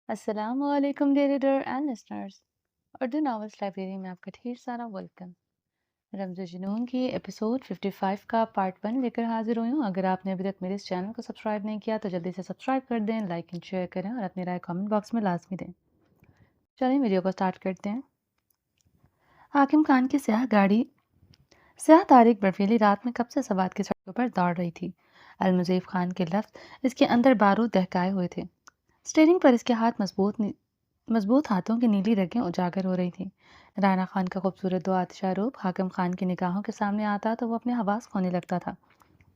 السلام علیکم dear reader and listeners, Urdu novels library میں آپ کا ڈھیر سارا ویلکم۔ رمز جنون کی ایپیسوڈ 55 کا پارٹ 1 لے کر حاضر ہوئی ہوں۔ اگر آپ نے ابھی تک میرے اس چینل کو سبسکرائب نہیں کیا تو جلدی سے سبسکرائب کر دیں، لائک اینڈ شیئر کریں اور اپنی رائے کامنٹ باکس میں لازمی دیں۔ چلیں ویڈیو کو سٹارٹ کرتے ہیں۔ حاکم خان کی سیاہ تاریک برفیلی رات میں کب سے سوات کی سڑکوں پر دوڑ رہی تھی۔ المضیف خان کے لفظ اس کے اندر بارود دہکائے ہوئے تھے۔ اسٹیئرنگ پر اس کے ہاتھ مضبوط ہاتھوں کی نیلی رگیں اجاگر ہو رہی تھیں۔ رائنا خان کا خوبصورت دو آتشہ روپ حاکم خان کی نگاہوں کے سامنے آتا تو وہ اپنے حواس کھونے لگتا تھا۔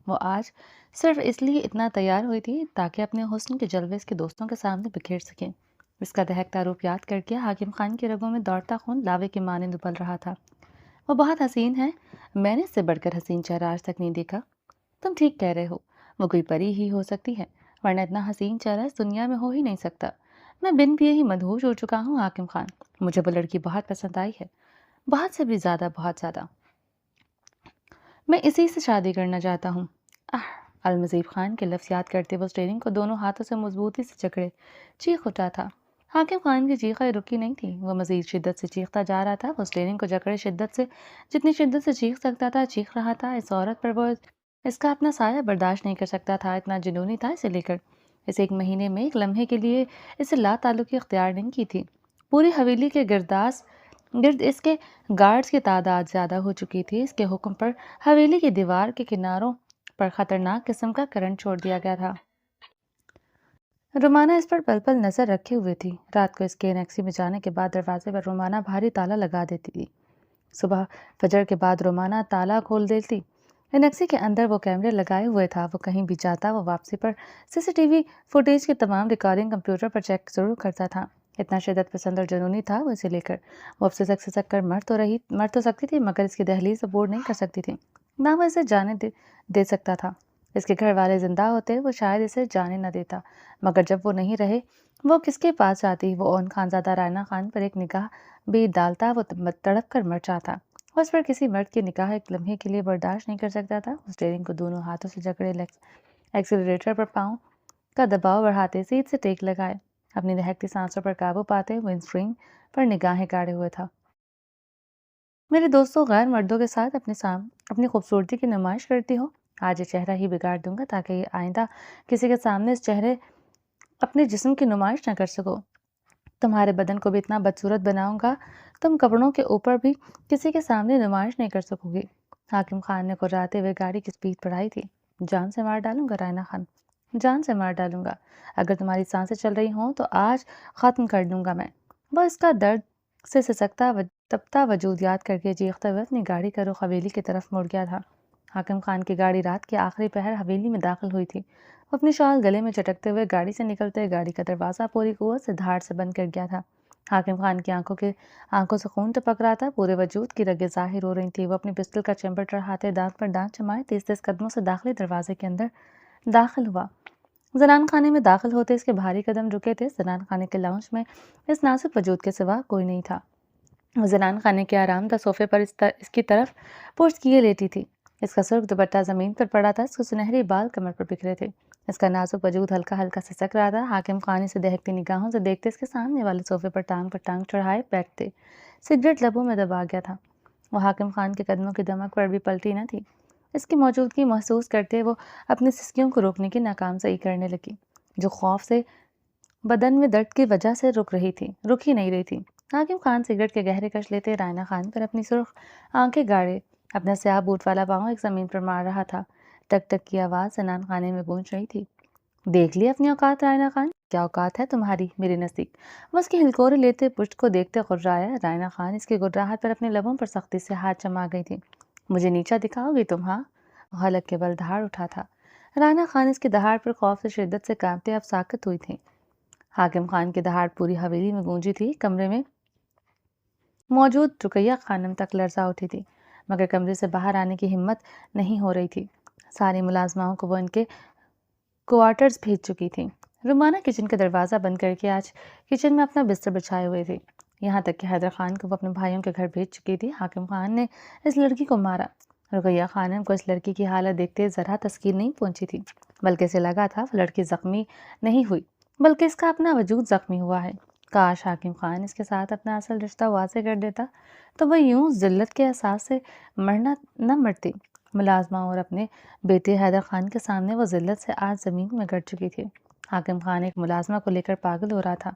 وہ آج صرف اس لیے اتنا تیار ہوئی تھی تاکہ اپنے حسن کے جلوے اس کے دوستوں کے سامنے بکھیر سکیں۔ اس کا دہکتا روپ یاد کر کے حاکم خان کی رگوں میں دوڑتا خون لاوے کے مانند ابل رہا تھا۔ وہ بہت حسین ہے، میں نے اس سے بڑھ کر حسین چہرہ آج تک نہیں دیکھا۔ تم ٹھیک کہہ رہے ہو، وہ کوئی پری ہی ہو سکتی ہے، ورنہ اتنا حسین چہرہ اس دنیا میں ہو ہی نہیں سکتا۔ میں بن پیے ہی مدہوش ہو چکا ہوں حاکم خان، مجھے وہ لڑکی بہت پسند آئی ہے، بہت سے بھی زیادہ، بہت زیادہ۔ میں اسی سے شادی کرنا چاہتا ہوں۔ المضیف خان کے لفظ یاد کرتے وہ اسٹیئرنگ کو دونوں ہاتھوں سے مضبوطی سے جکڑے چیخ اٹھا تھا۔ حاکم خان کی چیخیں رکی نہیں تھی، وہ مزید شدت سے چیختا جا رہا تھا۔ وہ اسٹیئرنگ کو جکڑے جتنی شدت سے چیخ سکتا تھا چیخ رہا تھا۔ اس عورت پر وہ اس کا اپنا سایہ برداشت نہیں کر سکتا تھا، اتنا جنونی تھا اسے لے کر۔ اس ایک مہینے میں ایک لمحے کے لیے اسے لا تعلقی اختیار نہیں کی تھی۔ پوری حویلی کے گرد اس کے گارڈز کی تعداد زیادہ ہو چکی تھی۔ اس کے حکم پر حویلی کی دیوار کے کناروں پر خطرناک قسم کا کرنٹ چھوڑ دیا گیا تھا۔ رومانہ اس پر پل پل نظر رکھے ہوئے تھی۔ رات کو اس کے انیکسی میں جانے کے بعد دروازے پر رومانہ بھاری تالا لگا دیتی تھی۔ صبح فجر کے بعد رومانہ تالا کھول دیتی۔ انیکسی کے اندر وہ کیمرے لگائے ہوئے تھا، وہ کہیں بھی جاتا وہ واپسی پر CCTV فوٹیج کی تمام ریکارڈنگ کمپیوٹر پر چیک ضرور کرتا تھا۔ اتنا شدت پسند اور جنونی تھا وہ اسے لے کر۔ وہ اب سسک کر مر تو سکتی تھی مگر اس کی دہلیز عبور نہیں کر سکتی تھی، نہ وہ اسے جانے دے سکتا تھا۔ اس کے گھر والے زندہ ہوتے وہ شاید اسے جانے نہ دیتا، مگر جب وہ نہیں رہے وہ کس کے پاس جاتی؟ وہ اون خانزادہ رائنا خان پر ایک نگاہ بھی ڈالتا وہ تڑپ کر مر جاتا۔ وہ اس پر کسی مرد کی نگاہ ایک لمحے کے لیے برداشت نہیں کر سکتا تھا۔ وہ اسٹیئرنگ کو دونوں ہاتھوں سے جکڑے ایکسیلریٹر پر پاؤں کا دباؤ بڑھاتے سیٹ سے ٹیک لگائے، اپنی دہکتی سانسوں پر قابو پاتے ونڈ سکرین پر نگاہیں گاڑے ہوئے تھا۔ میرے دوستوں، غیر مردوں کے ساتھ اپنی خوبصورتی کی نمائش کرتی ہو؟ آج یہ چہرہ ہی بگاڑ دوں گا تاکہ یہ آئندہ کسی کے سامنے اس چہرے اپنے جسم کی نمائش نہ کر سکو۔ تمہارے بدن کو بھی اتنا بدصورت بناؤں گا تم کپڑوں کے اوپر بھی کسی کے سامنے نمائش نہیں کر سکو گی۔ حاکم خان نے کراتے ہوئے گاڑی کی سپیڈ بڑھائی تھی۔ جان سے مار ڈالوں گا رائنا خان، جان سے مار ڈالوں گا۔ اگر تمہاری سانسیں چل رہی ہوں تو آج ختم کر دوں گا میں۔ وہ اس کا درد سے سسکتا تپتا وجود یاد کر کے چیختے ہوئے اپنی گاڑی کا رخ حویلی کی طرف مڑ گیا تھا۔ حاکم خان کی گاڑی رات کے آخری پہر حویلی میں داخل ہوئی تھی۔ وہ اپنی شال گلے میں چٹکتے ہوئے گاڑی سے نکلتے گاڑی کا دروازہ پوری قوت سے دھاڑ سے بند کر گیا تھا۔ حاکم خان کی آنکھوں سے خون ٹپک رہا تھا، پورے وجود کی رگیں ظاہر ہو رہی تھیں۔ وہ اپنی پسٹل کا چیمبر چڑھاتے دانت پر دانت جمائے تیز تیز قدموں سے داخلی دروازے کے اندر داخل ہوا۔ زنان خانے میں داخل ہوتے اس کے بھاری قدم رکے تھے۔ زنان خانے کے لاؤنج میں اس نازک وجود کے سوا کوئی نہیں تھا۔ وہ زنان خانے کے آرام دہ صوفے پر اس کی طرف پشت کیے لیٹی تھی۔ اس کا سرخ دوپٹہ زمین پر پڑا تھا، اس کے سنہری بال کمر پر بکھرے تھے، اس کا نازک وجود ہلکا ہلکا سسک رہا تھا۔ حاکم خان اسے دہکتی نگاہوں سے دیکھتے اس کے سامنے والے صوفے پر ٹانگ چڑھائے بیٹھتے، سگریٹ لبوں میں دبا گیا تھا۔ وہ حاکم خان کے قدموں کی دمک پر بھی پلٹی نہ تھی۔ اس کی موجودگی محسوس کرتے وہ اپنی سسکیوں کو روکنے کی ناکام سعی کرنے لگی، جو خوف سے بدن میں درد کی وجہ سے رک ہی نہیں رہی تھی۔ حاکم خان سگریٹ کے گہرے کش لیتے رائنا خان پر اپنی سرخ آنکھیں گاڑے اپنا سیاہ بوٹ والا پاؤں ایک زمین پر مار رہا تھا۔ ٹک ٹک کی آواز زنان خانے میں گونج رہی تھی۔ دیکھ لی اپنی اوقات رائنا خان، کیا اوقات ہے تمہاری میرے نزدیک؟ وہ اس کی ہلکورے لیتے پشت کو دیکھتے غرایا۔ رائنا خان اس کی گراہٹ پر اپنے لبوں پر سختی سے ہاتھ جما گئی تھی۔ مجھے نیچا دکھاؤ گی تم؟ ہاں؟ وہ حلق کے بل دھاڑ اٹھا تھا۔ رائنا خان اس کی دہاڑ پر خوف سے شدت سے کانپتے اب ساکت ہوئی تھی۔ حاکم خان کی دہاڑ پوری حویلی میں گونجی تھی۔ کمرے میں موجود رقیہ خانم تک لرزا اٹھی تھی، مگر کمرے سے باہر آنے کی ہمت نہیں ہو رہی تھی۔ ساری ملازماؤں کو وہ ان کے کوارٹرز بھیج چکی تھی۔ رومانہ کچن کا دروازہ بند کر کے آج کچن میں اپنا بستر بچھائے ہوئے تھی، یہاں تک کہ حیدر خان کو وہ اپنے بھائیوں کے گھر بھیج چکی تھی۔ حاکم خان نے اس لڑکی کو مارا۔ رقیہ خانم کو اس لڑکی کی حالت دیکھتے ذرا تسکین نہیں پہنچی تھی، بلکہ اسے لگا تھا وہ لڑکی زخمی نہیں ہوئی بلکہ اس کا اپنا وجود زخمی ہوا ہے۔ کاش حاکم خان اس کے ساتھ اپنا اصل رشتہ واضح کر دیتا تو وہ یوں ذلت کے احساس سے مرنا نہ مرتی۔ ملازمہ اور اپنے بیٹے حیدر خان کے سامنے وہ ذلت سے آج زمین میں گڑ چکی تھی۔ حاکم خان ایک ملازمہ کو لے کر پاگل ہو رہا تھا۔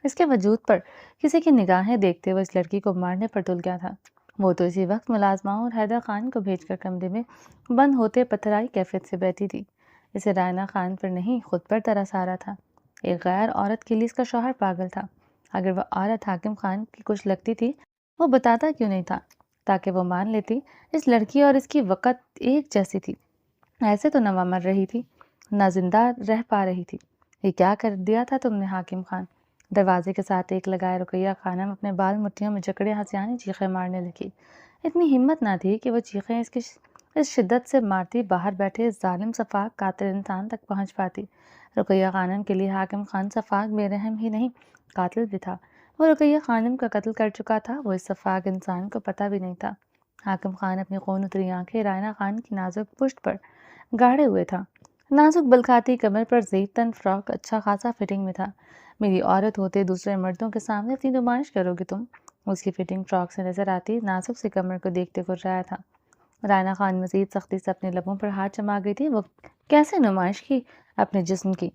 اس کے وجود پر کسی کی نگاہیں دیکھتے ہوئے اس لڑکی کو مارنے پر تل گیا تھا۔ وہ تو اسی وقت ملازمہ اور حیدر خان کو بھیج کر کمرے میں بند ہوتے پتھرائی کیفیت سے بیٹھی تھی۔ اسے رائنا خان پر نہیں خود پر ترس آ رہا تھا۔ ایک غیر عورت کے لیے اس کا شوہر پاگل تھا۔ اگر وہ عورت حاکم خان کی کچھ لگتی تھی وہ بتاتا کیوں نہیں تھا تاکہ وہ مان لیتی اس لڑکی اور اس کی وقت ایک جیسی تھی۔ ایسے تو نہ وہ مر رہی تھی نہ زندہ رہ پا رہی تھی۔ یہ کیا کر دیا تھا تم نے حاکم خان؟ دروازے کے ساتھ ایک لگائے رقیہ خانم اپنے بال مٹھیوں میں جکڑے ہنسیانی چیخیں مارنے لگی۔ اتنی ہمت نہ تھی کہ وہ چیخیں اس شدت سے مارتی باہر بیٹھے ظالم سفاک قاتل انسان تک پہنچ پاتی۔ رقیہ خانم کے لیے حاکم خان سفاک بے رحم ہی نہیں قاتل بھی تھا۔ وہ رقیہ خانم کا قتل کر چکا تھا، وہ اس سفاک انسان کو پتہ بھی نہیں تھا۔ حاکم خان اپنی خون اتری آنکھیں رائنا خان کی نازک پشت پر گاڑے ہوئے تھا۔ نازک بلکھاتی کمر پر زیب تن فراک اچھا خاصا فٹنگ میں تھا۔ میری عورت ہوتے دوسرے مردوں کے سامنے اپنی نمائش کرو گے تم؟ اس کی فٹنگ فراک سے نظر آتی نازک سی کمر کو دیکھتے گررایا تھا۔ رائنا خان مزید سختی سے اپنے لبوں پر ہاتھ جما گئی تھی۔ وہ کیسے نمائش کی اپنے جسم کی؟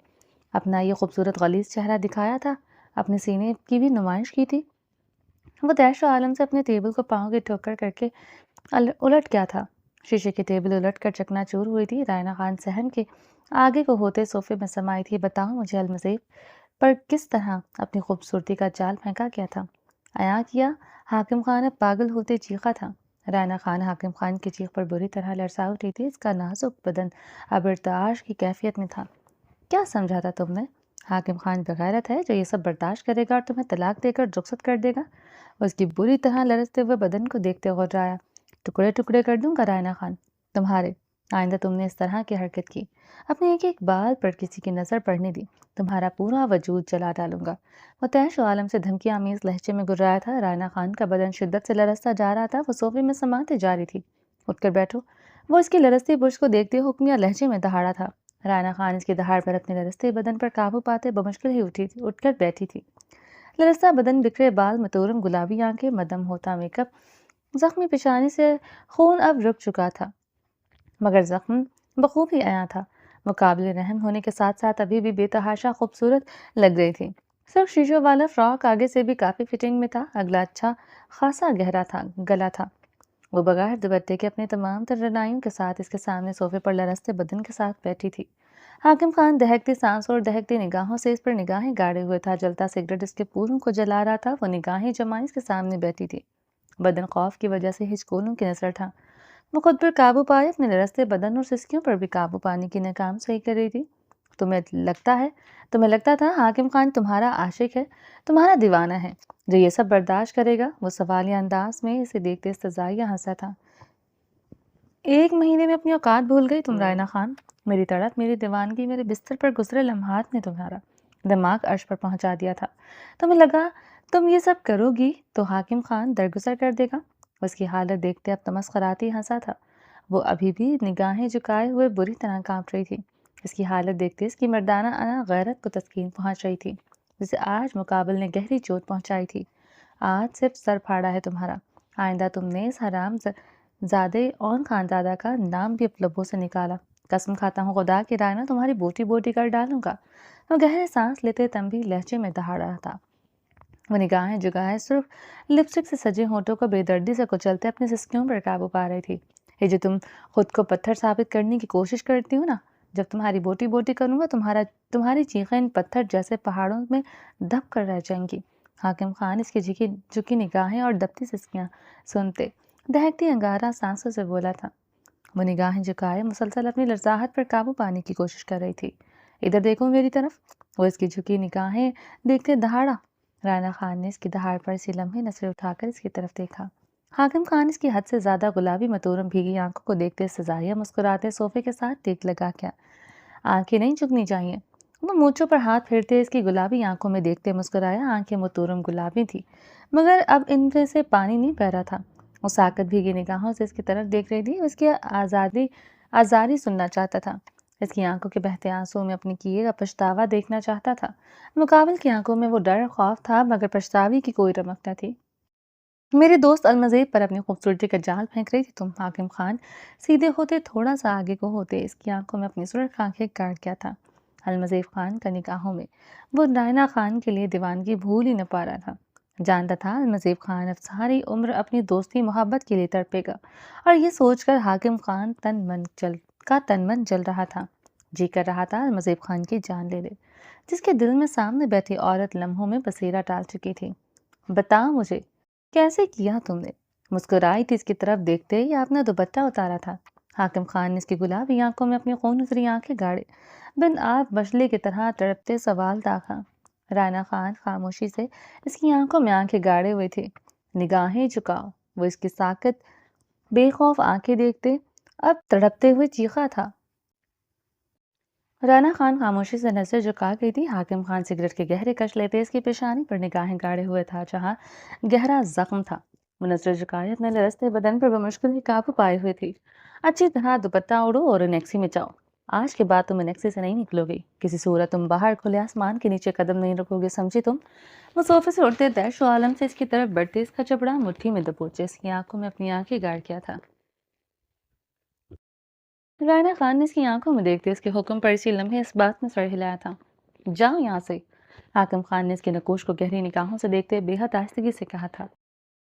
اپنا یہ خوبصورت غلیظ چہرہ دکھایا تھا، اپنے سینے کی بھی نمائش کی تھی۔ وہ دہشت و عالم سے اپنے ٹیبل کو پاؤں کی ٹھوکر کر کے الٹ گیا تھا۔ شیشے کی ٹیبل الٹ کر چکنا چور ہوئی تھی۔ رائنا خان صحن کے آگے کو ہوتے صوفے میں سمائی تھی۔ بتاؤ مجھے المزیب پر کس طرح اپنی خوبصورتی کا جال پھینکا کیا تھا؟ عیاں کیا؟ حاکم خان اب پاگل ہوتے چیخا تھا۔ رائنا خان حاکم خان کی چیخ پر بری طرح لرزا اٹھی تھی۔ اس کا نازک بدن اب ارتعاش کی کیفیت میں تھا۔ کیا سمجھا تھا تم نے؟ حاکم خان بغیرت ہے جو یہ سب برداشت کرے گا اور تمہیں طلاق دے کر رخصت کر دے گا؟ اس کی بری طرح لرزتے ہوئے بدن کو دیکھتے غرایا۔ ٹکڑے ٹکڑے کر دوں گا رائنا خان تمہارے۔ آئندہ تم نے اس طرح کی حرکت کی اپنے ایک ایک بال پر کسی کی نظر پڑنے دی تمہارا پورا وجود جلا ڈالوں گا۔ وہ تیش و عالم سے دھمکی آمیز لہجے میں گرایا تھا۔ رائنا خان کا بدن شدت سے لرزتا جا رہا تھا۔ وہ صوفے میں سماتے جا رہی تھی۔ اٹھ کر بیٹھو۔ وہ اس کی لرزتی پشت کو دیکھتے حکمیہ لہجے میں دہاڑا تھا۔ رائنا خان اس کی دہاڑ پر اپنے لرزتے بدن پر قابو پاتے بمشکل ہی اٹھ کر بیٹھی تھی۔ لرزتا بدن، بکھرے بال، متورم گلابی آنکھیں، مدم ہوتا میک اپ، زخمی پیشانی سے خون اب رک چکا تھا مگر زخم بخوبی عیاں تھا۔ وہ قابل رحم ہونے کے ساتھ ساتھ ابھی بھی بے تحاشا خوبصورت لگ رہی تھی۔ سرخ شیشوں والا فراک آگے سے بھی کافی فٹنگ میں تھا۔ اگلا اچھا خاصا گہرا تھا، گلا تھا۔ وہ بغیر دوپٹے کے اپنے تمام تر رعنائیوں کے ساتھ اس کے سامنے صوفے پر لرزتے بدن کے ساتھ بیٹھی تھی۔ حاکم خان دہکتی سانسوں اور دہکتی نگاہوں سے اس پر نگاہیں گاڑے ہوئے تھا۔ جلتا سگریٹ اس کے پوروں کو جلا رہا تھا۔ وہ نگاہیں جمائے اس کے سامنے بیٹھی تھی۔ بدن خوف کی وجہ سے ہچکولوں کی نظر تھا۔ وہ خود پر قابو پائے اپنے لرزتے بدن اور سسکیوں پر بھی قابو پانے کی ناکام صحیح کر رہی تھی۔ تمہیں لگتا تھا حاکم خان تمہارا عاشق ہے، تمہارا دیوانہ ہے جو یہ سب برداشت کرے گا؟ وہ سوالیہ انداز میں اسے دیکھتے استہزائیہ ہنسا تھا۔ 1 مہینے میں اپنی اوقات بھول گئی تم رائنا خان؟ میری تڑپ، میری دیوانگی، میرے بستر پر گزرے لمحات نے تمہارا دماغ عرش پر پہنچا دیا تھا۔ تمہیں لگا تم یہ سب کرو گی تو حاکم خان درگزر کر دے گا؟ اس کی حالت دیکھتے اب تمسخراتی ہنسا تھا۔ وہ ابھی بھی نگاہیں جھکائے ہوئے بری طرح کانپ رہی تھی۔ اس کی حالت دیکھتے اس کی مردانہ انا غیرت کو تسکین پہنچ رہی تھی جسے آج مقابل نے گہری چوٹ پہنچائی تھی۔ آج صرف سر پھاڑا ہے تمہارا۔ آئندہ تم نے اس حرام زادے اون خانزادہ کا نام بھی لبوں سے نکالا۔ قسم کھاتا ہوں خدا کی رائنا تمہاری بوٹی بوٹی کر ڈالوں گا۔ وہ گہرے سانس لیتے تنبیہ لہجے میں دہاڑا تھا۔ وہ نگاہیں جگائے صرف لپسٹک سے سجے ہونٹوں کو بے دردی سے کچلتے اپنے سسکیوں پر قابو پا رہی تھی۔ یہ جو تم خود کو پتھر ثابت کرنے کی کوشش کرتی ہو نا، جب تمہاری بوٹی بوٹی کروں گا تمہاری چیخیں ان پتھر جیسے پہاڑوں میں دب کر رہ جائیں گی۔ حاکم خان اس کی جھکی نگاہیں اور دبتی سسکیاں سنتے دہکتی انگارہ سانسوں سے بولا تھا۔ وہ نگاہیں جھکائے مسلسل اپنی لرزاہٹ پر قابو پانے کی کوشش کر رہی تھی۔ ادھر دیکھو میری طرف۔ وہ اس کی جھکی نگاہیں دیکھتے دہاڑا۔ رائنا خان نے اس کی دہاڑ پر اسی لمحے نظریں اٹھا کر اس کی طرف دیکھا۔ حاکم خان اس کی حد سے زیادہ گلابی متورم بھیگی آنکھوں کو دیکھتے سزائیہ مسکراتے صوفے کے ساتھ ٹیک لگا کیا آنکھیں نہیں جھکنی چاہیے۔ وہ مونچھوں پر ہاتھ پھیرتے اس کی گلابی آنکھوں میں دیکھتے مسکرایا۔ آنکھیں متورم گلابی تھی مگر اب ان میں سے پانی نہیں بہہ رہا تھا۔ وہ ساکت بھیگی نگاہوں سے اس کی طرف دیکھ رہی تھی۔ اس کی آزاری سننا چاہتا تھا۔ اس کی آنکھوں کے بہتے آنسوں میں اپنے کیے کا پچھتاوا دیکھنا چاہتا تھا۔ مقابل کی آنکھوں میں وہ ڈر خوف تھا، مگر پچھتاوے کی کوئی رمق نہ تھی۔ میری دوست المزید پر اپنی خوبصورتی کا جال پھینک رہی تھی تم۔ حاکم خان سیدھے ہوتے تھوڑا سا آگے کو ہوتے اس کی آنکھوں میں اپنی سرخ آنکھیں گاڑ کیا تھا۔ المزید خان کا نگاہوں میں وہ رائنا خان کے لیے دیوانگی بھول ہی نہ پا رہا تھا۔ جانتا تھا المزید خان اب ساری عمر اپنی دوستی محبت کے لیے تڑپے گا، اور یہ سوچ کر حاکم خان تن من جل رہا تھا۔ جی کر رہا تھا المزید خان کی جان لے لے، جس کے دل میں سامنے بیٹھی عورت لمحوں میں بسیرا ڈال چکی تھی۔ بتا مجھے کیسے کیا تم نے؟ مسکرائی تھی اس کی طرف دیکھتے ہی آپ نے دوپٹہ اتارا تھا۔ حاکم خان نے اس کی گلابی آنکھوں میں اپنی خون اتری آنکھیں گاڑے، بن آپ مچھلی کی طرح تڑپتے سوال داغا۔ رائنا خان خاموشی سے اس کی آنکھوں میں آنکھیں گاڑے ہوئے تھے۔ نگاہیں جھکاؤ۔ وہ اس کی ساکت بے خوف آنکھیں دیکھتے اب تڑپتے ہوئے چیخا تھا۔ رائنا خان خاموشی سے نظر جھکا گئی تھی۔ حاکم خان سگریٹ کے گہرے کش لیتے اس کی پیشانی پر نگاہیں گاڑے ہوئے تھا جہاں گہرا زخم تھا۔ وہ نظر جھکائے اپنے لرزتے بدن پر بمشکل ہی قابو پائے ہوئے تھی۔ اچھی طرح دوپٹہ اوڑھو اور انیکسی میں جاؤ۔ آج کے بعد تم انیکسی سے نہیں نکلو گی۔ کسی صورت تم باہر کھلے آسمان کے نیچے قدم نہیں رکھو گے، سمجھی تم؟ وہ صوفے سے اٹھتے دہش و عالم سے اس کی طرف بڑھتے اس کا چپڑا مٹھی میں دبوچے اس کی آنکھوں میں اپنی آنکھیں گاڑ کیا تھا۔ رائنا خان نے اس کی آنکھوں میں دیکھتے اس کے حکم پر اسی لمحے اس بات میں سر ہلایا تھا۔ جاؤ یہاں سے۔ حاکم خان نے اس کے نقوش کو گہری نگاہوں سے دیکھتے بے حد آہستگی سے کہا تھا۔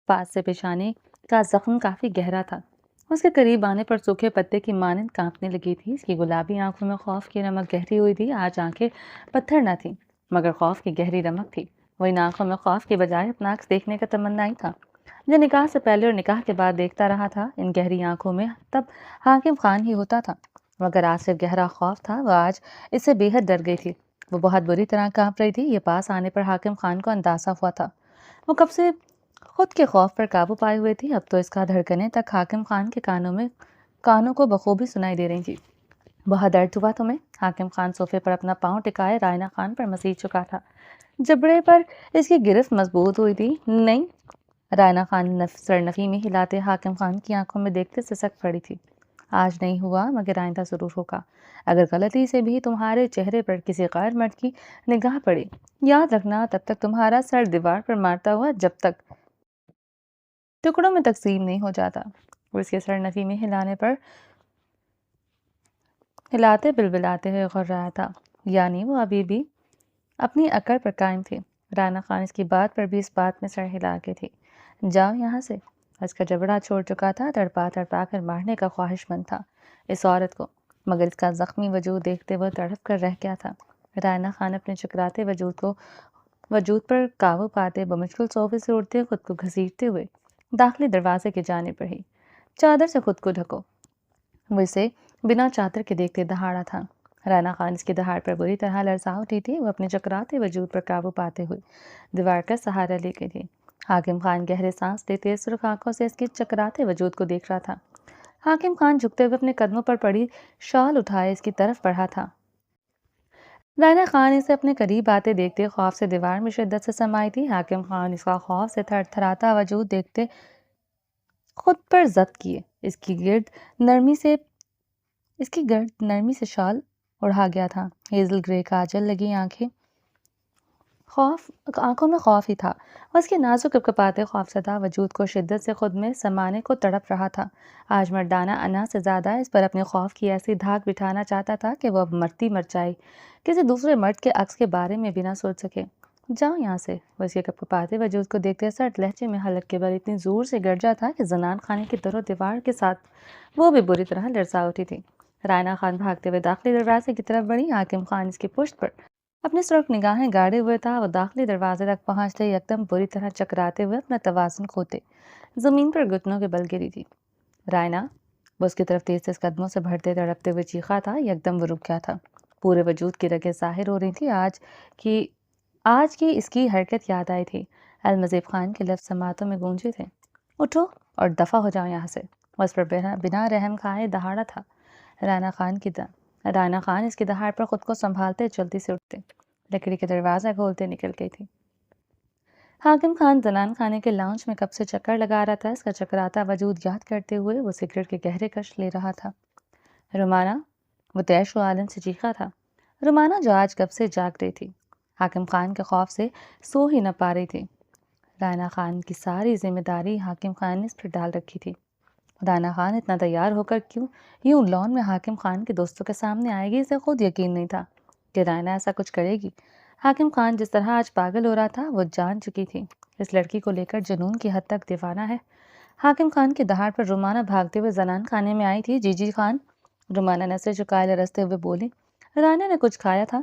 پاس سے پیشانی کا زخم کافی گہرا تھا۔ اس کے قریب آنے پر سوکھے پتے کی مانند کانپنے لگی تھی۔ اس کی گلابی آنکھوں میں خوف کی رمق گہری ہوئی تھی۔ آج آنکھیں پتھر نہ تھیں، مگر خوف کی گہری رمق تھی۔ وہ ان آنکھوں میں خوف کے بجائے اپنا عکس دیکھنے کا تمنا ہی تھا جو نکاح سے پہلے اور نکاح کے بعد دیکھتا رہا تھا۔ ان گہری آنکھوں میں تب حاکم خان ہی ہوتا تھا، مگر آج صرف گہرا خوف تھا۔ وہ آج اس سے بے حد ڈر گئی تھی۔ وہ بہت بری طرح کانپ رہی تھی۔ یہ پاس آنے پر حاکم خان کو اندازہ ہوا تھا۔ وہ کب سے خود کے خوف پر قابو پائے ہوئے تھی، اب تو اس کا دھڑکنیں تک حاکم خان کے کانوں کو بخوبی سنائی دے رہی تھی۔ بہت درد ہوا تمہیں؟ حاکم خان صوفے پر اپنا پاؤں ٹکائے رائنا خان پر مسیح چکا تھا۔ جبڑے پر اس کی گرفت مضبوط ہوئی تھی۔ نہیں، رائنا خان سر نفی میں ہلاتے حاکم خان کی آنکھوں میں دیکھتے سسک پڑی تھی۔ آج نہیں ہوا، مگر آئندہ ضرور ہوگا۔ اگر غلطی سے بھی تمہارے چہرے پر کسی غیر مرد کی نگاہ پڑی، یاد رکھنا تب تک تمہارا سر دیوار پر مارتا ہوا جب تک ٹکڑوں میں تقسیم نہیں ہو جاتا۔ وہ اس کے سر نفی میں ہلاتے بلبلاتے ہوئے غر رہا تھا، یعنی وہ ابھی بھی اپنی اکڑ پر قائم تھی۔ رائنا خان اس کی بات پر بھی اس بات میں سر ہلا کے تھی۔ جاؤ یہاں سے۔ اس کا جبڑا چھوڑ چکا تھا، تڑپا تڑپا کر مارنے کا خواہش مند تھا اس عورت کو، مگر اس کا زخمی وجود دیکھتے وہ تڑپ کر رہ گیا تھا۔ رائنا خان اپنے چکراتے وجود پر قابو پاتے بمشکل صوفے سے اٹھتے خود کو گھسیٹتے ہوئے داخلی دروازے کی جانب بڑھی۔ چادر سے خود کو ڈھکو۔ وہ اسے بنا چادر کے دیکھتے دہاڑا تھا۔ رائنا خان اس کی دہاڑ پر بری طرح لرزا اٹھی تھی۔ وہ اپنے چکراتے وجود پر قابو پاتے ہوئے دیوار کا سہارا لے گئی تھی۔ حاکم خان گہرے سانس لیتے سرخ آنکھوں سے اس کے چکراتے وجود کو دیکھ رہا تھا۔ حاکم خان جھکتے ہوئے اپنے قدموں پر پڑی شال اٹھائے اس کی طرف بڑھا تھا۔ رائنا خان اسے اپنے قریب آتے دیکھتے خوف سے دیوار میں شدت سے سمائی تھی۔ حاکم خان اس کا خوف سے تھر تھراتا وجود دیکھتے خود پر ضبط کیے اس کی گرد نرمی سے شال اڑھا گیا تھا۔ ہیزل گرے کاجل لگی آنکھوں میں خوف ہی تھا۔ وہ اس کے نازک کپکپاتے خوفزدہ وجود کو شدت سے خود میں سمانے کو تڑپ رہا تھا۔ آج مردانہ انا سے زیادہ اس پر اپنے خوف کی ایسی دھاک بٹھانا چاہتا تھا کہ وہ اب مرتی مر جائے، کسی دوسرے مرد کے عکس کے بارے میں بھی نہ سوچ سکے۔ جاؤ یہاں سے۔ وہ اس کے کپکپاتے وجود کو دیکھتے سرد لہجے میں حلق کے بل اتنی زور سے گرجا تھا کہ زنان خانے کی در و دیوار کے ساتھ وہ بھی بری طرح لرزا اٹھی تھی۔ رائنا خان بھاگتے ہوئے داخلی دروازے کی طرف بڑھی۔ حاکم خان اس کی پشت پر اپنی سرخ نگاہیں گاڑے ہوئے تھا۔ وہ داخلی دروازے تک پہنچتے یکدم بری طرح چکراتے ہوئے اپنا توازن کھوتے زمین پر گھٹنوں کے بل گری تھی۔ رائنا، وہ اس کی طرف تیز تیز قدموں سے بڑھتے تڑپتے ہوئے چیخا تھا۔ یکدم وہ رک گیا تھا۔ پورے وجود کی رگیں ظاہر ہو رہی تھی۔ آج کی اس کی حرکت یاد آئی تھی۔ المزید خان کے لفظ سماعتوں میں گونجے تھے، اٹھو اور دفع ہو جاؤ یہاں سے۔ وہ اس پر بنا رحم کھائے دہاڑا تھا۔ رائنا خان اس کی دہاڑ پر خود کو سنبھالتے جلدی سے اٹھتے لکڑی کے دروازہ کھولتے نکل گئی تھی۔ حاکم خان زنان خانے کے لاؤنج میں کب سے چکر لگا رہا تھا۔ اس کا چکراتا وجود یاد کرتے ہوئے وہ سگریٹ کے گہرے کش لے رہا تھا۔ رومانہ، وہ تیش و عالم سے چیخا تھا۔ رومانہ جو آج کب سے جاگ رہی تھی، حاکم خان کے خوف سے سو ہی نہ پا رہی تھی۔ رائنا خان کی ساری ذمہ داری حاکم خان نے اس پر ڈال رکھی تھی۔ رائنا خان اتنا تیار ہو کر کیوں یوں لان میں حاکم خان کے دوستوں کے سامنے آئے گی، اسے خود یقین نہیں تھا کہ رائنا ایسا کچھ کرے گی۔ حاکم خان جس طرح آج پاگل ہو رہا تھا وہ جان چکی تھی اس لڑکی کو لے کر جنون کی حد تک دیوانہ ہے۔ حاکم خان کی دہاڑ پر رومانہ بھاگتے ہوئے زنان خانے میں آئی تھی۔ جی جی خان، رومانہ نظریں چکائے لرزتے ہوئے بولی۔ رائنا نے کچھ کھایا تھا؟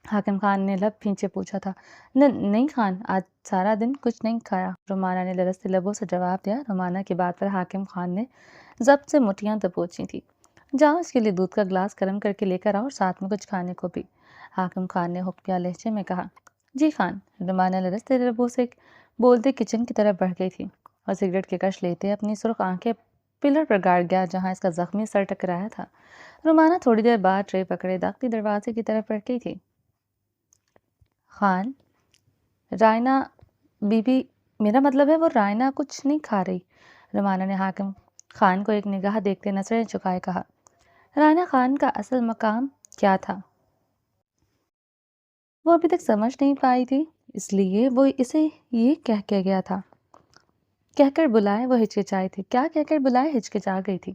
حاکم خان نے لب کھینچے پوچھا تھا۔ نہیں خان، آج سارا دن کچھ نہیں کھایا، رومانہ نے لرزتے لبوں سے جواب دیا۔ رومانہ کی بات پر حاکم خان نے ضبط سے مٹھیاں دبوچی تھی۔ جاؤ اس کے لیے دودھ کا گلاس گرم کر کے لے کر آؤ اور ساتھ میں کچھ کھانے کو بھی، حاکم خان نے حکمیہ لہجے میں کہا۔ جی خان، رومانہ لرزتے لبوں سے بولتے کچن کی طرف بڑھ گئی تھی اور سگریٹ کی کش لیتے اپنی سرخ آنکھیں پلر پر گاڑ گیا جہاں اس کا زخمی سر ٹکرایا تھا۔ رومانہ تھوڑی دیر بعد ٹرے پکڑے داختی دروازے کی طرف بڑھ گئی تھی۔ خان، رائنا بی بی، میرا مطلب ہے وہ رائنا کچھ نہیں کھا رہی، رومانہ نے حاکم خان کو ایک نگاہ دیکھتے نظریں چکائے کہا۔ رائنا خان کا اصل مقام کیا تھا وہ ابھی تک سمجھ نہیں پائی تھی، اس لیے وہ اسے یہ کہہ کے گیا تھا۔ کہہ کر بلائے وہ ہچکچائی تھی، کیا کہہ کر بلائے ہچکچا گئی تھی۔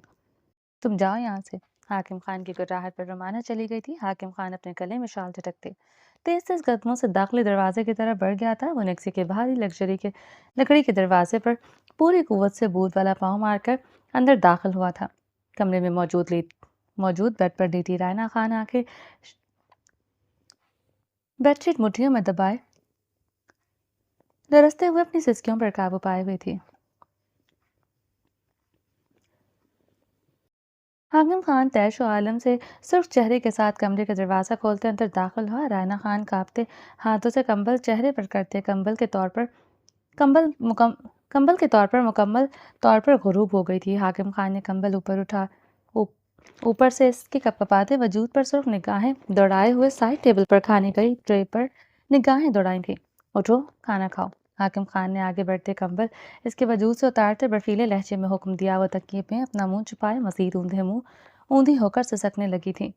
تم جاؤ یہاں سے، حاکم خان کی گراہٹ پر رومانہ چلی گئی تھی۔ حاکم خان اپنے گلے میں شال جھٹکتے تیز تیز قدموں سے داخلی دروازے کی طرف بڑھ گیا تھا۔ وہ نیکسی کے بھاری لکڑی کے دروازے پر پوری قوت سے بوت والا پاؤں مار کر اندر داخل ہوا تھا۔ کمرے میں موجود بیڈ پر لیٹی رائنا خان آنکھیں بیڈ شیٹ مٹھیوں میں دبائے لرزتے ہوئے اپنی سسکیوں پر قابو پائے ہوئی تھی۔ حاکم خان تیش و عالم سے سرخ چہرے کے ساتھ کمرے کا دروازہ کھولتے اندر داخل ہوا۔ رائنا خان کانپتے ہاتھوں سے کمبل چہرے پر کرتے کمبل کے طور پر مکمل طور پر غروب ہو گئی تھی۔ حاکم خان نے کمبل اوپر سے اس کے کپکپاتے وجود پر سرخ نگاہیں دوڑائے ہوئے سائڈ ٹیبل پر کھانے کی ٹرے پر نگاہیں دوڑائی تھی۔ اٹھو، کھانا کھاؤ، حاکم خان نے آگے بڑھتے کمبل اس کے وجود سے اتارتے برفیلے لہجے میں حکم دیا۔ وہ تکیے پہ اپنا منہ چھپائے مزید اوندھی ہو کر سسکنے لگی تھی۔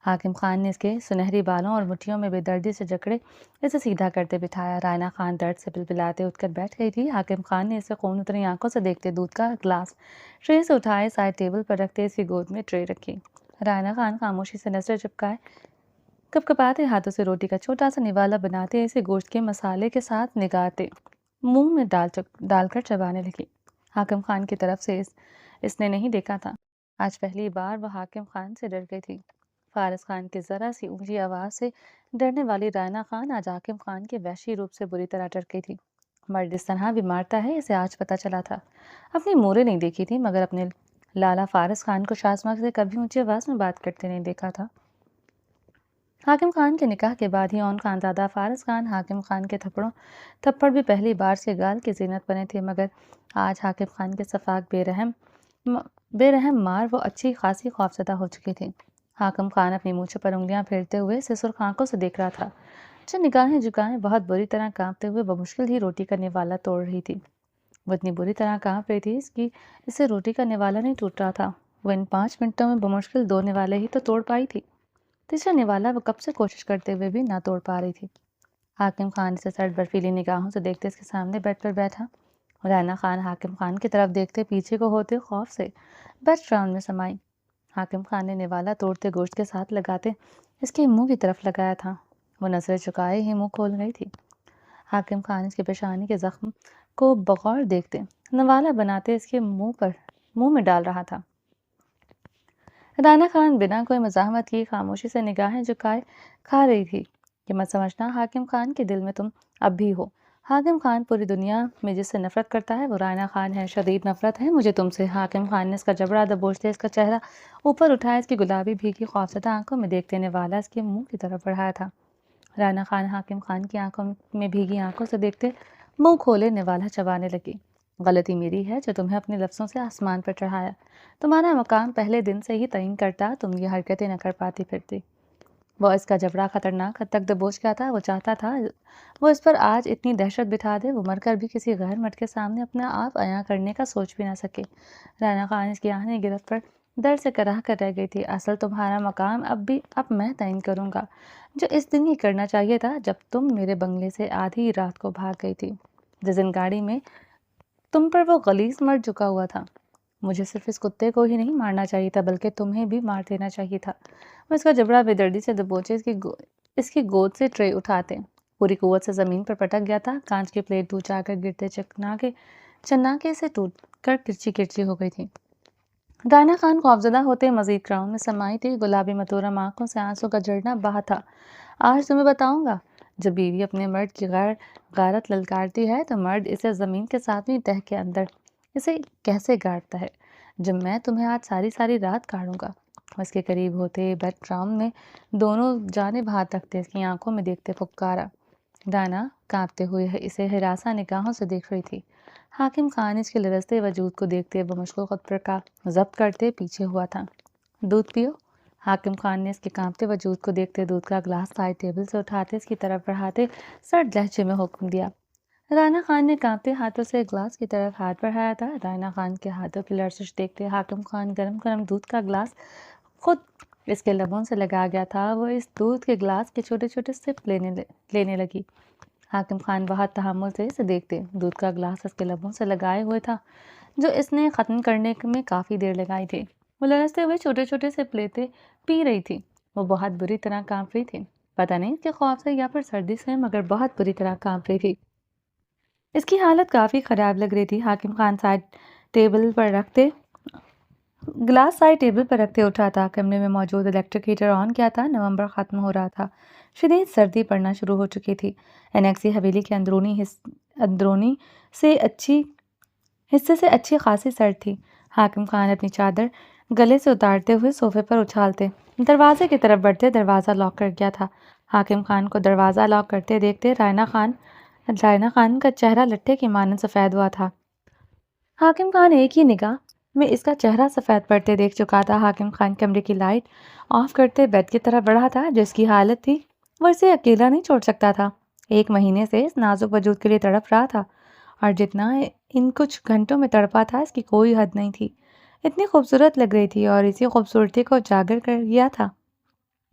حاکم خان نے اس کے سنہری بالوں اور مٹھیوں میں بے دردی سے جکڑے اسے سیدھا کرتے بٹھایا۔ رائنا خان درد سے بلبلاتے اٹھ کر بیٹھ گئی تھی۔ حاکم خان نے اسے خون اتری آنکھوں سے دیکھتے دودھ کا گلاس ٹرے سے اٹھائے سائڈ ٹیبل پر رکھتے اس کی گود میں ٹرے رکھی۔ رائنا خان خاموشی سے نظریں چپکائے کپکپاتے ہاتھوں سے روٹی کا چھوٹا سا نوالا بناتے اسے گوشت کے مسالے کے ساتھ نگارتے منہ میں ڈال کر چبانے لگی۔ حاکم خان کی طرف سے اس نے نہیں دیکھا تھا۔ آج پہلی بار وہ حاکم خان سے ڈر گئی تھی۔ فارس خان کی ذرا سی اونچی آواز سے ڈرنے والی رائنا خان آج حاکم خان کے وحشی روپ سے بری طرح ڈر گئی تھی۔ مرد اس طرح بھی مارتا ہے اسے آج پتہ چلا تھا۔ اپنی موریں نہیں دیکھی تھی مگر اپنے لالا فارس خان کو شازمہ سے کبھی اونچی آواز میں بات کرتے نہیں دیکھا تھا۔ حاکم خان کے نکاح کے بعد ہی اون خانزادہ فارس خان حاکم خان کے تھپڑ بھی پہلی بار سے گال کی زینت بنے تھے، مگر آج حاکم خان کے سفاک بے رحم مار وہ اچھی خاصی خوفزدہ ہو چکی تھی۔ حاکم خان اپنی مونچھوں پر انگلیاں پھیرتے ہوئے اسے سرخ آنکھوں سے دیکھ رہا تھا۔ چند نگاہیں جھکائے بہت بری طرح کانپتے ہوئے بمشکل ہی روٹی کا نوالا توڑ رہی تھی۔ وہ اتنی بری طرح کانپ رہی تھی اس سے روٹی کا نوالا نہیں ٹوٹ رہا تھا۔ وہ ان 5 منٹوں میں بمشکل 2 نوالے ہی تو توڑ پائی تھی، تیسرا نوالا وہ کب سے کوشش کرتے ہوئے بھی نہ توڑ پا رہی تھی۔ حاکم خان اسے سرد برفیلی نگاہوں سے دیکھتے اس کے سامنے بیڈ پر بیٹھا۔ رائنا خان حاکم خان کی طرف دیکھتے پیچھے کو ہوتے خوف سے بیڈ راؤنڈ میں سمائی۔ حاکم خان نے نوالا توڑتے گوشت کے ساتھ لگاتے اس کے منہ کی طرف لگایا تھا۔ وہ نظریں چکائے ہی منہ کھول گئی تھی۔ حاکم خان اس کے پیشانی کے زخم کو بغور دیکھتے نوالا بناتے اس کے منہ میں ڈال رہا تھا۔ رائنا خان بنا کوئی مزاحمت کی خاموشی سے نگاہیں جھکائے کھا رہی تھی۔ یہ مت سمجھنا حاکم خان کے دل میں تم اب بھی ہو۔ حاکم خان پوری دنیا میں جس سے نفرت کرتا ہے وہ رائنا خان ہے، شدید نفرت ہے مجھے تم سے۔ حاکم خان نے اس کا جبڑا دبوچتے اس کا چہرہ اوپر اٹھایا، اس کی گلابی بھیگی خوفزدہ آنکھوں میں دیکھتے نوالا اس کے منہ کی طرف بڑھایا تھا۔ رائنا خان حاکم خان کی آنکھوں میں بھیگی آنکھوں سے دیکھتے منہ کھولے نوالا چبانے لگی۔ غلطی میری ہے جو تمہیں اپنے لفظوں سے آسمان پر چڑھایا۔ تمہارا مقام پہلے دن سے ہی تعین کرتا تم یہ حرکتیں نہ کر پاتی پھرتی۔ وہ اس کا جبڑا خطرناک حد تک دبوچ گیا تھا۔ وہ چاہتا تھا وہ اس پر آج اتنی دہشت بٹھا دے وہ مر کر بھی کسی غیر مرد کے سامنے اپنا آپ عیاں کرنے کا سوچ بھی نہ سکے۔ رائنا خان اس کی آہنی گرفت پر در سے کراہ کر رہ گئی تھی۔ اصل تمہارا مقام اب میں تعین کروں گا، جو اس دن ہی کرنا چاہیے تھا جب تم میرے بنگلے سے آدھی رات کو بھاگ گئی تھی، جس دن گاڑی میں تم پر وہ غلیظ مرد جھکا ہوا تھا۔ مجھے صرف اس کتے کو ہی نہیں مارنا چاہیے تھا بلکہ تمہیں بھی مار دینا چاہیے تھا۔ وہ اس کا جبڑا بے دردی سے دبوچے اس کی گود سے ٹرے اٹھاتے پوری قوت سے زمین پر پٹک گیا تھا۔ کانچ کی پلیٹ دو جا کر گرتے چناکے سے ٹوٹ کر کرچی کرچی ہو گئی تھی۔ رائنا خان خوفزدہ ہوتے مزید گراؤنڈ میں سمائی تھی۔ گلابی متورم آنکھوں سے آنسوں کا جھرنا بہا تھا۔ آج تمہیں بتاؤں گا، جب بیوی اپنے مرد کی غارت للکارتی ہے تو مرد اسے زمین کے ساتویں تہہ کے اندر اسے کیسے گاڑتا ہے۔ جب میں تمہیں آج ساری رات کاڑوں گا۔ وہ اس کے قریب ہوتے بیڈ گراؤنڈ میں دونوں جانب ہاتھ رکھتے اس کی آنکھوں میں دیکھتے پکارا۔ رائنا کانپتے ہوئے اسے ہراساں نگاہوں سے دیکھ رہی تھی۔ حاکم خان اس کے لرزتے وجود کو دیکھتے وہ مشغول خود پر کا ضبط کرتے پیچھے ہوا تھا۔ دودھ پیو؟ حاکم خان نے اس کے کانپتے وجود کو دیکھتے دودھ کا گلاس سائڈ ٹیبل سے اٹھاتے اس کی طرف بڑھاتے سرد لہجے میں حکم دیا۔ رائنا خان نے کانپتے ہاتھوں سے گلاس کی طرف ہاتھ بڑھایا تھا۔ رائنا خان کے ہاتھوں کی لرزش دیکھتے حاکم خان گرم گرم دودھ کا گلاس خود اس کے لبوں سے لگا گیا تھا۔ وہ اس دودھ کے گلاس کے چھوٹے چھوٹے سپ لینے لگی۔ حاکم خان بہت تحمل سے اسے دیکھتے۔ دودھ کا گلاس اس کے لبوں سے لگائے ہوئے تھا جو اس نے ختم کرنے میں کافی دیر لگائی تھی۔ وہ لرزتے ہوئے چھوٹے چھوٹے سپ لیتے پی رہی تھی۔ وہ بہت بری طرح کانپ رہی تھی، پتہ نہیں اس کے خوف سے یا پھر سردی سے، مگر بہت بری طرح کانپ رہی تھی۔ اس کی حالت کافی خراب لگ رہی تھی۔ حاکم خان گلاس سائڈ ٹیبل پر رکھتے اٹھا تھا۔ کمرے میں موجود الیکٹرک ہیٹر آن کیا تھا۔ نومبر ختم ہو رہا تھا، شدید سردی پڑنا شروع ہو چکی تھی۔ انیکسی حویلی کے اندرونی حصے سے اچھی خاصی سرد تھی۔ حاکم خان اپنی چادر گلے سے اتارتے ہوئے صوفے پر اچھالتے دروازے کی طرف بڑھتے۔ دروازہ لاک کر گیا تھا۔ حاکم خان کو دروازہ لاک کرتے دیکھتے رائنا خان کا چہرہ لٹھے کی مانند سفید ہوا تھا۔ حاکم خان ایک ہی نگاہ میں اس کا چہرہ سفید پڑتے دیکھ چکا تھا۔ حاکم خان کمرے کی لائٹ آف کرتے بیڈ کی طرف بڑھا تھا۔ جس کی حالت تھی وہ اسے اکیلا نہیں چھوڑ سکتا تھا۔ 1 مہینے سے اس نازک وجود کے لیے تڑپ رہا تھا، اور جتنا ان کچھ گھنٹوں میں تڑپا تھا اس کی کوئی حد نہیں تھی۔ اتنی خوبصورت لگ رہی تھی اور اسی خوبصورتی کو اجاگر کر گیا تھا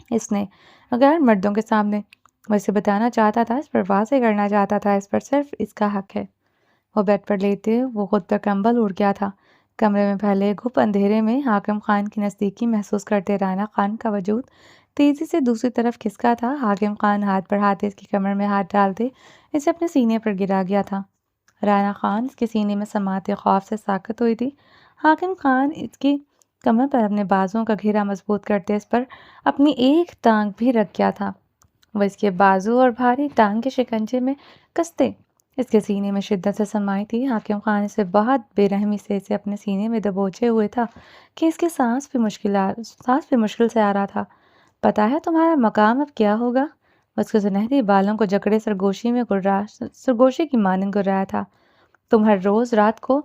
اس نے غیر مردوں کے سامنے۔ وہ اسے بتانا چاہتا تھا، اس پر واضح کرنا چاہتا تھا، اس پر صرف اس کا حق ہے۔ وہ بیڈ پر لیتے وہ خود پر کمبل اڑ گیا تھا۔ کمرے میں پھیلے گھپ اندھیرے میں حاکم خان کی نزدیکی محسوس کرتے رائنا خان کا وجود تیزی سے دوسری طرف کھسکا تھا۔ حاکم خان ہاتھ بڑھاتے اس کی کمر میں ہاتھ ڈالتے اسے اپنے سینے پر گرا گیا تھا۔ رائنا خان اس کے سینے میں سماتے خوف سے ساکت ہوئی تھی۔ حاکم خان اس کی کمر پر اپنے بازوؤں کا گھیرا مضبوط کرتے اس پر اپنی ایک ٹانگ بھی رکھ گیا تھا۔ وہ اس کے بازو اور بھاری ٹانگ کے شکنجے میں کستے اس کے سینے میں شدت سے سمائی تھی۔ حاکم خان اسے بہت بے رحمی سے اسے اپنے سینے میں دبوچے ہوئے تھا کہ اس کی سانس بھی مشکل سے آ رہا تھا۔ پتہ ہے تمہارا مقام اب کیا ہوگا؟ وہ اس کے سنہری بالوں کو جکڑے سرگوشی کی مانند گر رہا تھا۔ تم ہر روز رات کو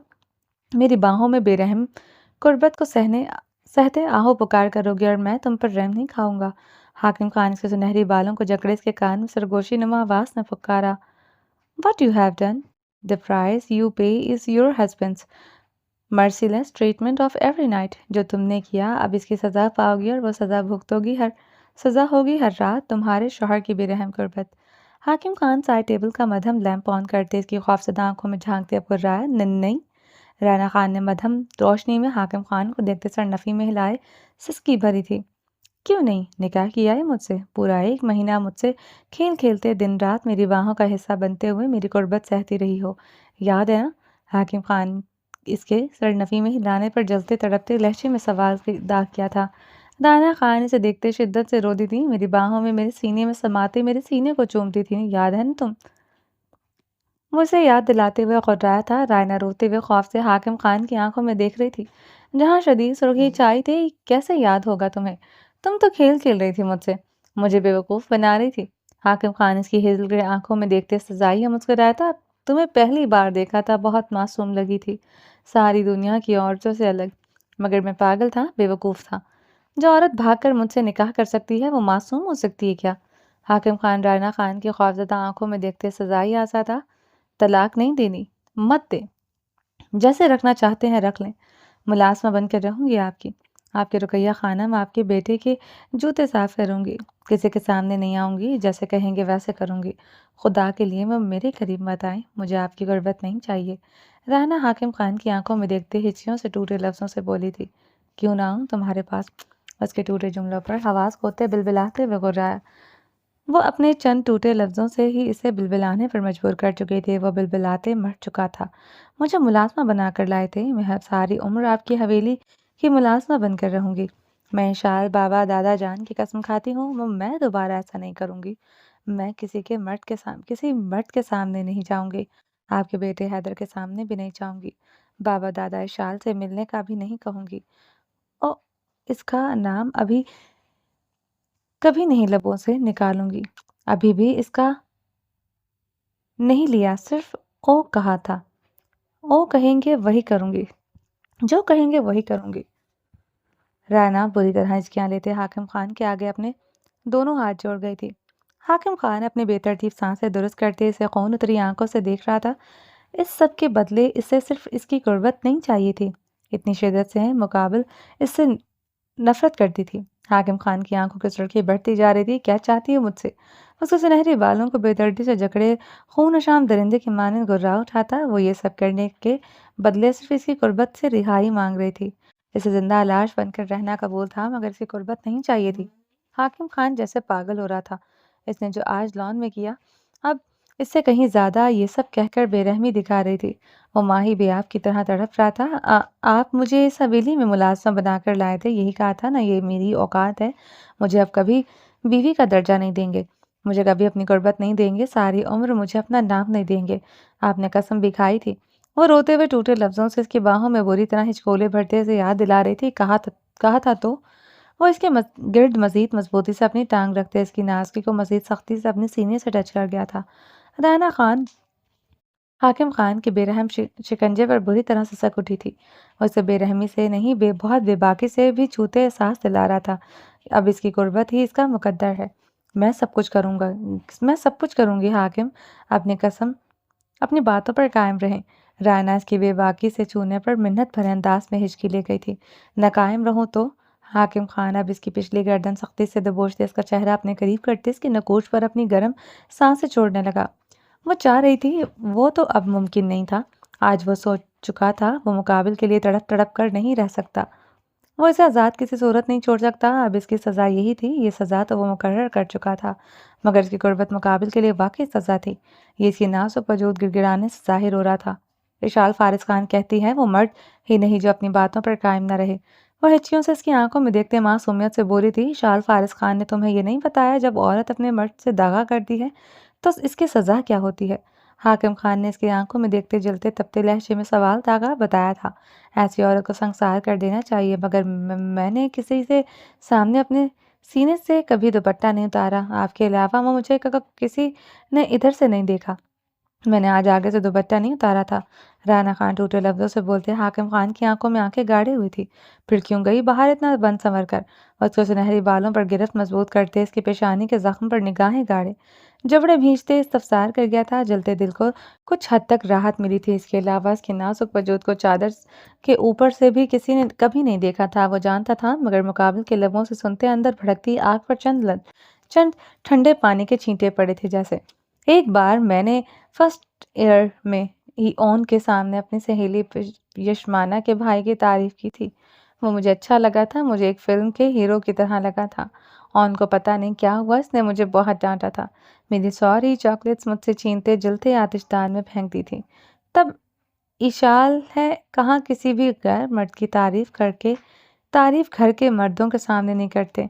میری باہوں میں بے رحم قربت کو سہتے آہو پکار کرو گی اور میں تم پر رحم نہیں کھاؤں گا۔ حاکم خان اس کے سنہری بالوں کو جکڑے اس کے کان میں سرگوشی نما آواز میں پکارا۔ What you have done? The price you pay is your husband's merciless treatment of every night. جو تم نے کیا اب اس کی سزا پاؤ گی، اور وہ سزا ہوگی ہر رات تمہارے شوہر کی بے رحم قربت۔ حاکم خان سائڈ ٹیبل کا مدھم لیمپ آن کرتے اس کی خوفزدہ آنکھوں میں جھانکتے اب رہا ہے۔ نہیں۔ رائنا خان نے مدھم روشنی میں حاکم خان کو دیکھتے سر نفی میں ہلائے، سسکی بھری تھی۔ کیوں نہیں؟ نکاح کیا ہے مجھ سے، پورا 1 مہینہ مجھ سے کھیل کھیلتے دن رات میری باہوں کا حصہ بنتے ہوئے میری قربت سہتی رہی ہو، یاد ہے نا؟ حاکم خان اس کے سر نفی میں ہلانے پر جلتے تڑپتے لہجے میں سوال داغ کیا تھا۔ رائنا خان اسے دیکھتے شدت سے روتی تھی، میری باہوں میں میرے سینے میں سماتے میرے سینے کو چومتی تھی، یاد ہے نا تم؟ وہ اسے یاد دلاتے ہوئے قررایا تھا۔ رائنا روتے ہوئے خوف سے حاکم خان کی آنکھوں میں دیکھ رہی تھی جہاں شدید سرخی چھائی تھی۔ کیسے یاد ہوگا تمہیں؟ تم تو کھیل رہی تھی مجھ سے، مجھے بیوقوف بنا رہی تھی۔ حاکم خان اس کی ہیزل گرے آنکھوں میں دیکھتے سزائیہ مسکرایا تھا۔ تمہیں پہلی بار دیکھا تھا بہت معصوم لگی تھی، ساری دنیا کی عورتوں سے الگ، مگر میں پاگل تھا، بیوقوف تھا۔ جو عورت بھاگ کر مجھ سے نکاح کر سکتی ہے وہ معصوم ہو سکتی ہے کیا؟ حاکم خان رائنا خان کی خوفزدہ آنکھوں میں دیکھتے سزائیہ آسا تھا۔ طلاق نہیں دینی؟ مت دے، جیسے رکھنا چاہتے ہیں رکھ لیں، ملازمہ بن کر رہوں گی آپ کی۔ آپ کے رقیہ خانم، آپ کے بیٹے کے جوتے صاف کروں گی، کسی کے سامنے نہیں آؤں گی، جیسے کہیں گے ویسے کروں گی۔ خدا کے لیے وہ میرے قریب مت آئیں، مجھے آپ کی غربت نہیں چاہیے۔ رانا حاکم خان کی آنکھوں میں دیکھتے ہچکیوں سے ٹوٹے لفظوں سے بولی تھی۔ کیوں نہ آؤں تمہارے پاس؟ اس کے ٹوٹے جملوں پر حواس کھوتے بلبلاتے ہوئے گرایا۔ وہ اپنے چند ٹوٹے لفظوں سے ہی اسے بلبلانے پر مجبور کر چکے تھے۔ وہ بلبلاتے مر چکا تھا۔ مجھے ملازمہ بنا کر لائے تھے، میں ساری عمر آپ کی حویلی کی ملازمہ بن کر رہوں گی۔ میں انشاء بابا دادا جان کی قسم کھاتی ہوں، میں دوبارہ ایسا نہیں کروں گی۔ میں کسی مرد کے سامنے نہیں جاؤں گی، آپ کے بیٹے حیدر کے سامنے بھی نہیں جاؤں گی، بابا دادا اشال سے ملنے کا بھی نہیں کہوں گی۔ او، اس کا نام ابھی کبھی نہیں لبوں سے نکالوں گی، ابھی بھی اس کا نہیں لیا، صرف او کہا تھا۔ او کہیں گے وہی کروں گی، جو کہیں گے وہی کروں گی۔ رانا بری طرح ہچکیاں لیتے حاکم خان کے آگے اپنے دونوں ہاتھ جوڑ گئی تھی۔ حاکم خان اپنے بے ترتیب سانسیں درست کرتے اسے خون اتری آنکھوں سے دیکھ رہا تھا۔ اس سب کے بدلے اسے صرف اس کی قربت نہیں چاہیے تھی، اتنی شدت سے مقابل اس سے نفرت کرتی تھی۔ حاکم خان کی آنکھوں کی سرخی بڑھتی جا رہی تھی۔ کیا چاہتی ہے مجھ سے؟ اس کے سنہری بالوں کو بے دردی سے جکڑے خون شام درندے کے مانند گررا اٹھا تھا۔ وہ یہ سب کرنے کے بدلے صرف اس کی قربت سے رہائی مانگ رہی تھی۔ اسے زندہ لاش بن کر رہنا قبول تھا، مگر اس کی قربت نہیں چاہیے تھی۔ حاکم خان جیسے پاگل ہو رہا تھا۔ اس نے جو آج لان میں کیا، اب اس سے کہیں زیادہ یہ سب کہہ کر بے رحمی دکھا رہی تھی۔ وہ ماہی بے آپ کی طرح تڑپ رہا تھا۔ آپ مجھے اس حویلی میں ملازمہ بنا کر لائے تھے، یہی کہا تھا نا، یہ میری اوقات ہے۔ مجھے اب کبھی بیوی کا درجہ نہیں دیں گے، مجھے کبھی اپنی قربت نہیں دیں گے، ساری عمر مجھے اپنا نام نہیں دیں گے۔ آپ نے قسم بھی کھائی تھی۔ وہ روتے ہوئے ٹوٹے لفظوں سے اس کی باہوں میں بری طرح ہچکولے بھرتے اسے یاد دلا رہی تھی۔ کہا تھا تو وہ اس کے گرد مزید مضبوطی سے اپنی ٹانگ رکھتے اس کی نازکی کو مزید سختی سے اپنے سینے سے ٹچ کر گیا تھا۔ رانا خان حاکم خان کے بے رحم شکنجے پر بری طرح سے سک اٹھی تھی۔ وہ اسے بے رحمی سے نہیں، بہت بے باکی سے بھی چھوتے احساس دلا رہا تھا۔ اب اس کی قربت ہی اس کا مقدر ہے۔ میں سب کچھ کروں گی حاکم، اپنی قسم، اپنی باتوں پر قائم رہیں۔ رانا اس کی بے باکی سے چھونے پر منت بھرے انداز میں ہچکی لے گئی تھی۔ نہ قائم رہوں تو؟ حاکم خان اب اس کی پچھلی گردن سختی سے دبوچتے اس کا چہرہ اپنے قریب کرتے اس کی نکوش پر اپنی گرم سانسیں چھوڑنے لگا۔ وہ چاہ رہی تھی، وہ تو اب ممکن نہیں تھا۔ آج وہ سوچ چکا تھا، وہ مقابل کے لیے تڑپ تڑپ کر نہیں رہ سکتا۔ وہ اسے آزاد کسی صورت نہیں چھوڑ سکتا۔ اب اس کی سزا یہی تھی۔ یہ سزا تو وہ مقرر کر چکا تھا، مگر اس کی قربت مقابل کے لیے واقعی سزا تھی۔ یہ اس کی نازک وجود گڑگڑانے سے ظاہر ہو رہا تھا۔ اشال فارس خان کہتی ہے، وہ مرد ہی نہیں جو اپنی باتوں پر قائم نہ رہے۔ وہ ہچکیوں سے اس کی آنکھوں میں دیکھتے معصومیت سے بولی تھی۔ اشال فارس خان نے تمہیں یہ نہیں بتایا، جب عورت اپنے مرد سے دغا کرتی ہے تو اس کی سزا کیا ہوتی ہے؟ حاکم خان نے اس کی آنکھوں میں دیکھتے جلتے تپتے لہجے میں سوال داغا۔ بتایا تھا، ایسی عورت کو سنسار کر دینا چاہیے، مگر میں نے کسی سے سامنے اپنے سینے سے کبھی دوپٹہ نہیں اتارا۔ آپ کے علاوہ مجھے کسی نے ادھر سے نہیں دیکھا۔ میں نے آج آگے سے دوپٹہ نہیں اتارا تھا۔ رانا خان ٹوٹے لفظوں سے بولتے حاکم خان کی آنکھوں میں آنکھیں گاڑے ہوئی تھی۔ پھر کیوں گئی باہر اتنا بن سنور کر؟ اس کو سنہری بالوں پر گرفت مضبوط کرتے اس کی پیشانی کے زخم پر نگاہیں گاڑے جبڑے بھینچتے استفسار کر گیا تھا۔ جلتے دل کو کچھ حد تک راحت ملی تھی۔ اس کے علاوہ اس کے نازک وجود کو چادر کے اوپر سے بھی کسی نے کبھی نہیں دیکھا تھا۔ وہ جانتا تھا، مگر مقابل کے لبوں سے سنتے اندر بھڑکتی آگ پر چند ٹھنڈے پانی کے چھینٹے پڑے تھے جیسے۔ ایک بار میں نے فرسٹ ایئر میں ہی اون کے سامنے اپنی سہیلی یشمانا کے بھائی کی تعریف کی تھی۔ وہ مجھے اچھا لگا تھا، مجھے ایک فلم کے ہیرو کی طرح لگا تھا۔ اون کو پتہ نہیں کیا ہوا، اس نے مجھے بہت ڈانٹا تھا۔ میری ساری چاکلیٹس مجھ سے چھینتے جلتے آتش دان میں پھینک دی تھی۔ تب اشال ہے کہاں کسی بھی غیر مرد کی تعریف گھر کے مردوں کے سامنے نہیں کرتے،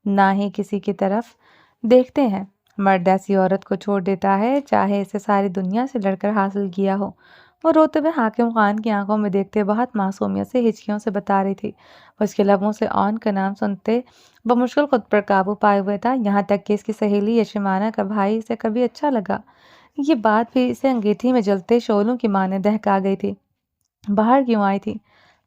نہ ہی کسی کی طرف دیکھتے ہیں۔ مرد ایسی عورت کو چھوڑ دیتا ہے، چاہے اسے ساری دنیا سے لڑ کر حاصل کیا ہو۔ وہ روتے ہوئے حاکم خان کی آنکھوں میں دیکھتے بہت معصومیت سے ہچکیوں سے بتا رہی تھی۔ وہ اس کے لبوں سے اون کا نام سنتے بمشکل خود پر قابو پائے ہوئے تھا، یہاں تک کہ اس کی سہیلی یشمانا کا بھائی اسے کبھی اچھا لگا۔ یہ بات بھی اسے انگیٹھی میں جلتے شعلوں کی مانند دہکا گئی تھی۔ باہر کیوں آئی تھی؟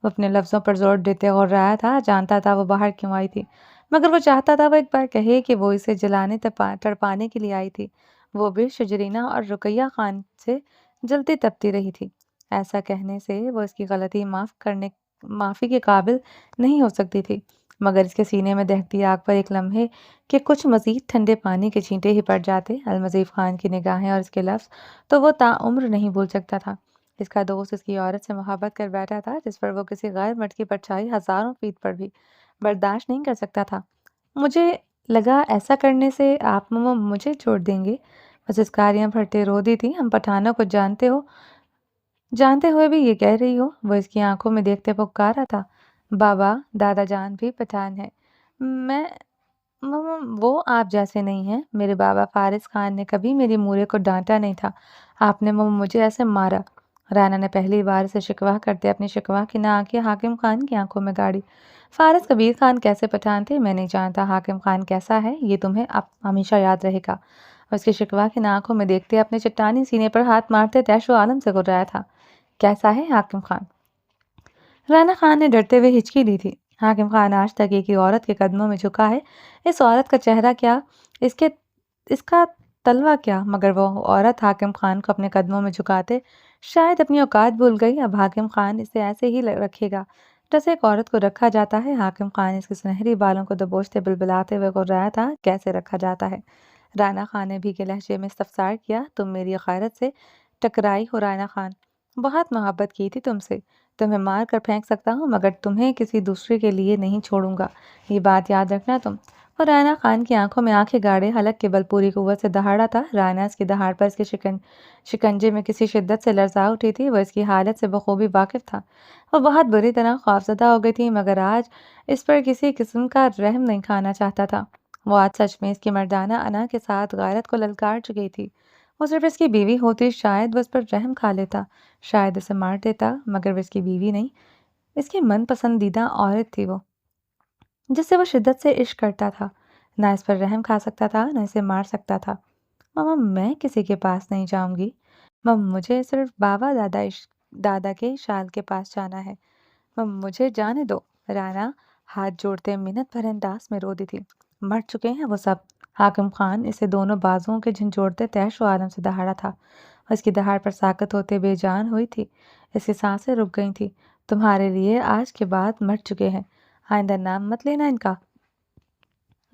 وہ اپنے لفظوں پر زور دیتے غرایا تھا۔ جانتا تھا وہ باہر کیوں آئی تھی، مگر وہ چاہتا تھا وہ ایک بار کہے کہ وہ اسے جلانے تڑپانے کے لیے آئی تھی۔ وہ بھی شجرینا اور رقیہ خان سے جلتی تپتی رہی تھی۔ ایسا کہنے سے وہ اس کی غلطی معاف کرنے معافی کے قابل نہیں ہو سکتی تھی، مگر اس کے سینے میں دہتی آگ پر ایک لمحے کہ کچھ مزید ٹھنڈے پانی کے چھینٹے ہی پڑ جاتے۔ المزیف خان کی نگاہیں اور اس کے لفظ تو وہ تعمر نہیں بھول سکتا تھا۔ اس کا دوست اس کی عورت سے محبت کر بیٹھا تھا جس پر وہ کسی غیر مرد کی پرچھائی ہزاروں فیٹ پر بھی برداشت نہیں کر سکتا تھا۔ مجھے لگا ایسا کرنے سے آپ مجھے چھوڑ دیں گے۔ مسز پھٹے رو دی تھی۔ ہم پٹھانوں کو جانتے ہوئے بھی یہ کہہ رہی ہو؟ وہ اس کی آنکھوں میں دیکھتے پکارا تھا۔ بابا دادا جان بھی پٹھان ہیں۔ میں وہ آپ جیسے نہیں ہیں۔ میرے بابا فارس خان نے کبھی میری مورے کو ڈانٹا نہیں تھا۔ آپ نے مجھے ایسے مارا۔ رانا نے پہلی بار اسے شکوہ کرتے اپنی شکوہ کی نہ آنکھیں حاکم خان کی آنکھوں میں گاڑی۔ فارس کبیر خان کیسے پٹھان تھے میں نہیں جانتا، حاکم خان کیسا ہے یہ تمہیں اب ہمیشہ یاد رہے گا۔ اس کی شکوہ کی آنکھوں میں دیکھتے اپنے چٹانی سینے پر ہاتھ مارتے تیش و عالم سے گھر رہا تھا۔ کیسا ہے حاکم خان؟ رانا خان نے ڈرتے ہوئے ہچکی دی تھی۔ حاکم خان آج تک ایک ہی عورت کے قدموں میں جھکا ہے۔ اس عورت کا چہرہ کیا، اس کا تلوہ کیا، مگر وہ عورت حاکم خان کو اپنے قدموں میں جھکاتے شاید اپنی اوقات بھول گئی۔ اب حاکم خان اسے ایسے ہی رکھے گا جیسے ایک عورت کو رکھا جاتا ہے۔ حاکم خان اس کے سنہری بالوں کو دبوچتے بلبلاتے ہوئے گھر رہا تھا۔ کیسے رکھا جاتا ہے؟ رانا خان نے بھیگے لہجے میں استفسار کیا۔ تم میری خیرت سے ٹکرائی ہو رانا خان؟ بہت محبت کی تھی تم سے۔ تمہیں مار کر پھینک سکتا ہوں مگر تمہیں کسی دوسرے کے لیے نہیں چھوڑوں گا، یہ بات یاد رکھنا تم۔ اور رانا خان کی آنکھوں میں آنکھیں گاڑے حلق کے بل پوری قوت سے دہاڑا تھا۔ رانا اس کی دہاڑ پر اس کے شکنجے میں کسی شدت سے لرزا اٹھی تھی۔ وہ اس کی حالت سے بخوبی واقف تھا۔ وہ بہت بری طرح خوفزدہ ہو گئی تھی مگر آج اس پر کسی قسم کا رحم نہیں کھانا چاہتا تھا۔ وہ آج سچ میں اس کی مردانہ انا کے ساتھ غیرت کو للکار چکی تھی۔ وہ صرف اس کی بیوی ہوتی شاید وہ اس پر رحم کھا لیتا، شاید اسے مار دیتا، مگر وہ اس کی بیوی نہیں، اس کی من پسندیدہ عورت تھی وہ، جس سے وہ شدت سے عشق کرتا تھا۔ نہ اس پر رحم کھا سکتا تھا نہ اسے مار سکتا تھا۔ ماما میں کسی کے پاس نہیں جاؤں گی۔ مجھے صرف بابا دادا کے شال کے پاس جانا ہے۔ مجھے جانے دو۔ رانا ہاتھ جوڑتے منت بھر انداز میں رو دی تھی۔ مر چکے ہیں وہ سب۔ حاکم خان اسے دونوں بازوؤں کے جھنجھوڑتے تیش و عالم سے دہاڑا تھا۔ اس کی دہاڑ پر ساکت ہوتے بے جان ہوئی تھی۔ اس کی سانسیں رک گئی تھیں۔ تمہارے لیے آج کے بعد مر چکے ہیں، آئندہ نام مت لینا ان کا۔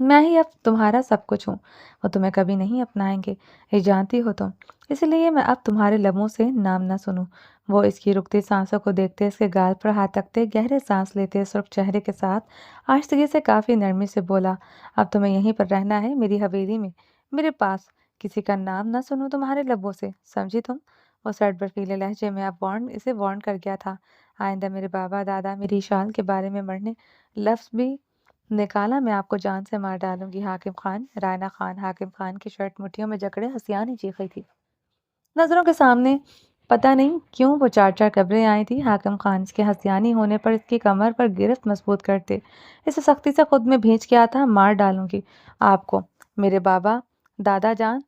میں ہی اب تمہارا سب کچھ ہوں۔ وہ تمہیں کبھی نہیں اپنائیں گے، یہ جانتی ہو تم، اس لیے میں اب تمہارے لبوں سے نام نہ سنوں۔ وہ اس کی رکتی سانسوں کو دیکھتے اس کے گال پر ہاتھ رکھتے گہرے سانس لیتے سرخ چہرے کے ساتھ آہستگی سے کافی نرمی سے بولا، اب تمہیں یہیں پر رہنا ہے میری حویلی میں، میرے پاس۔ کسی کا نام نہ سنوں تمہارے لبوں سے، سمجھی تم؟ وہ سرد برفیلے لہجے میں اب اسے وارن کر گیا تھا۔ آئندہ میرے بابا دادا میری شال کے بارے میں مرنے لفظ بھی نکالا میں آپ کو جان سے مار ڈالوں گی حاکم خان۔ رانا خان حاکم خان کی شرٹ مٹھیوں میں جکڑے ہنسیانے چیخ رہی تھی۔ نظروں کے سامنے پتہ نہیں کیوں وہ چار چار قبریں آئی تھی۔ حاکم خان اس کے ہنسیانی ہونے پر اس کی کمر پر گرفت مضبوط کرتے اسے سختی سے خود میں بھینچ کے آتا، مار ڈالوں گی آپ کو۔ میرے بابا دادا جان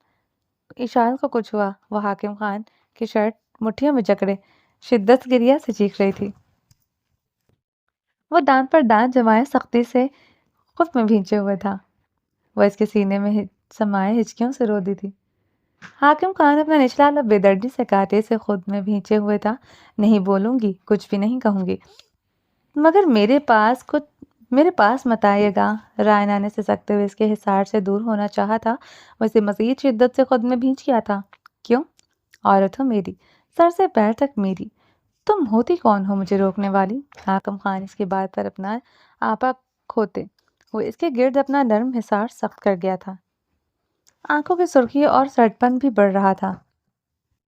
اشال کو کچھ ہوا؟ وہ حاکم خان کی شرٹ مٹھیوں میں جکڑے شدت گریہ سے چیخ رہی تھی۔ وہ دانت پر دانت جمائے سختی سے خود میں بھینچے ہوئے تھا۔ وہ اس کے سینے میں سمائے ہچکیوں سے رو دی تھی۔ حاکم خان اپنا نچلا لب بے دردی سے کاٹے سے خود میں بھینچے ہوئے تھا۔ نہیں بولوں گی، کچھ بھی نہیں کہوں گی، مگر میرے پاس مت آئیے گا۔ رائنا نے سسکتے ہوئے اس کے حصار سے دور ہونا چاہا تھا۔ وہ اسے مزید شدت سے خود میں بھینچ گیا تھا۔ کیوں؟ عورت ہو میری، سر سے پیر تک میری، تم ہوتی کون ہو مجھے روکنے والی؟ حاکم خان اس کی بات پر اپنا آپا کھوتے وہ اس کے گرد اپنا نرم حصار سخت کر گیا تھا۔ آنکھوں کی سرخی اور سرد پن بھی بڑھ رہا تھا۔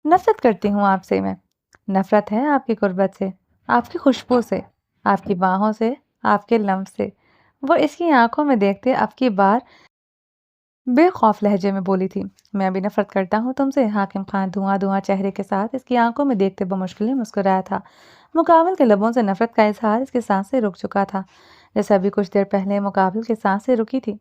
نفرت کرتی ہوں آپ سے میں۔ نفرت ہے آپ کی قربت سے، آپ کی خوشبو سے، آپ کی باہوں سے، آپ کے لمس سے۔ وہ اس کی آنکھوں میں دیکھتے اب کی بار بے خوف لہجے میں بولی تھی۔ میں بھی نفرت کرتا ہوں تم سے۔ حاکم خان دھواں چہرے کے ساتھ اس کی آنکھوں میں دیکھتے بمشکل مسکرایا تھا۔ مقابل کے لبوں سے نفرت کا اظہار اس کی سانسیں رک چکا تھا، جیسے ابھی کچھ دیر پہلے مقابل کی سانسیں رکی تھی۔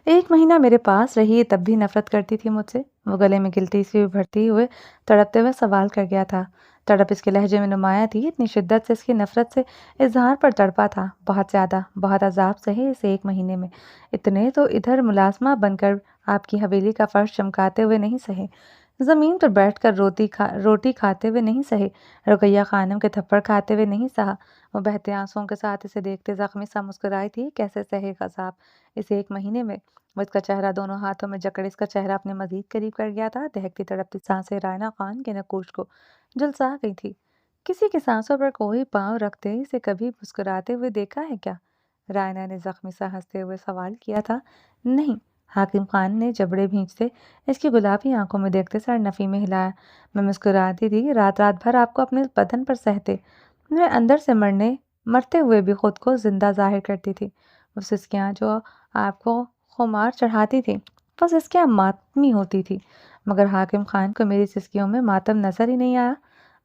1 مہینہ میرے پاس رہی تب بھی نفرت کرتی تھی مجھ سے؟ وہ گلے میں گلتی سی ابھرتی ہوئے تڑپتے ہوئے سوال کر گیا تھا۔ تڑپ اس کے لہجے میں نمایاں تھی، اتنی شدت سے اس کی نفرت سے اظہار پر تڑپا تھا۔ بہت زیادہ، بہت عذاب سہے اسے 1 مہینے میں، اتنے تو ادھر ملازمہ بن کر آپ کی حویلی کا فرش چمکاتے ہوئے نہیں سہے۔ زمین پر بیٹھ کر روٹی کھاتے ہوئے نہیں سہی، رقیہ خانم کے تھپڑ کھاتے ہوئے نہیں سہا۔ وہ بہتے آنسوؤں کے ساتھ اسے دیکھتے زخمی سا مسکرائی تھی۔ کیسے سہے عذاب اس 1 مہینے میں؟ وہ اس کا چہرہ دونوں ہاتھوں میں جکڑے اس کا چہرہ اپنے مزید قریب کر گیا تھا۔ دہکتی تڑپتی سانسیں رائنا خان کے نقوش کو جھلسا گئی تھی۔ کسی کی سانسوں پر کوئی پاؤں رکھتے اسے کبھی مسکراتے ہوئے دیکھا ہے کیا؟ رائنا نے زخمی سا ہنستے ہوئے سوال کیا تھا۔ نہیں، حاکم خان نے جبڑے بھینچتے اس کی گلابی آنکھوں میں دیکھتے سر نفی میں ہلایا۔ میں مسکراتی تھی، رات رات بھر آپ کو اپنے بدن پر سہتے، میں اندر سے مرتے ہوئے بھی خود کو زندہ ظاہر کرتی تھی۔ وہ سسکیاں جو آپ کو خمار چڑھاتی تھی وہ سسکیاں ماتمی ہوتی تھی، مگر حاکم خان کو میری سسکیوں میں ماتم نظر ہی نہیں آیا۔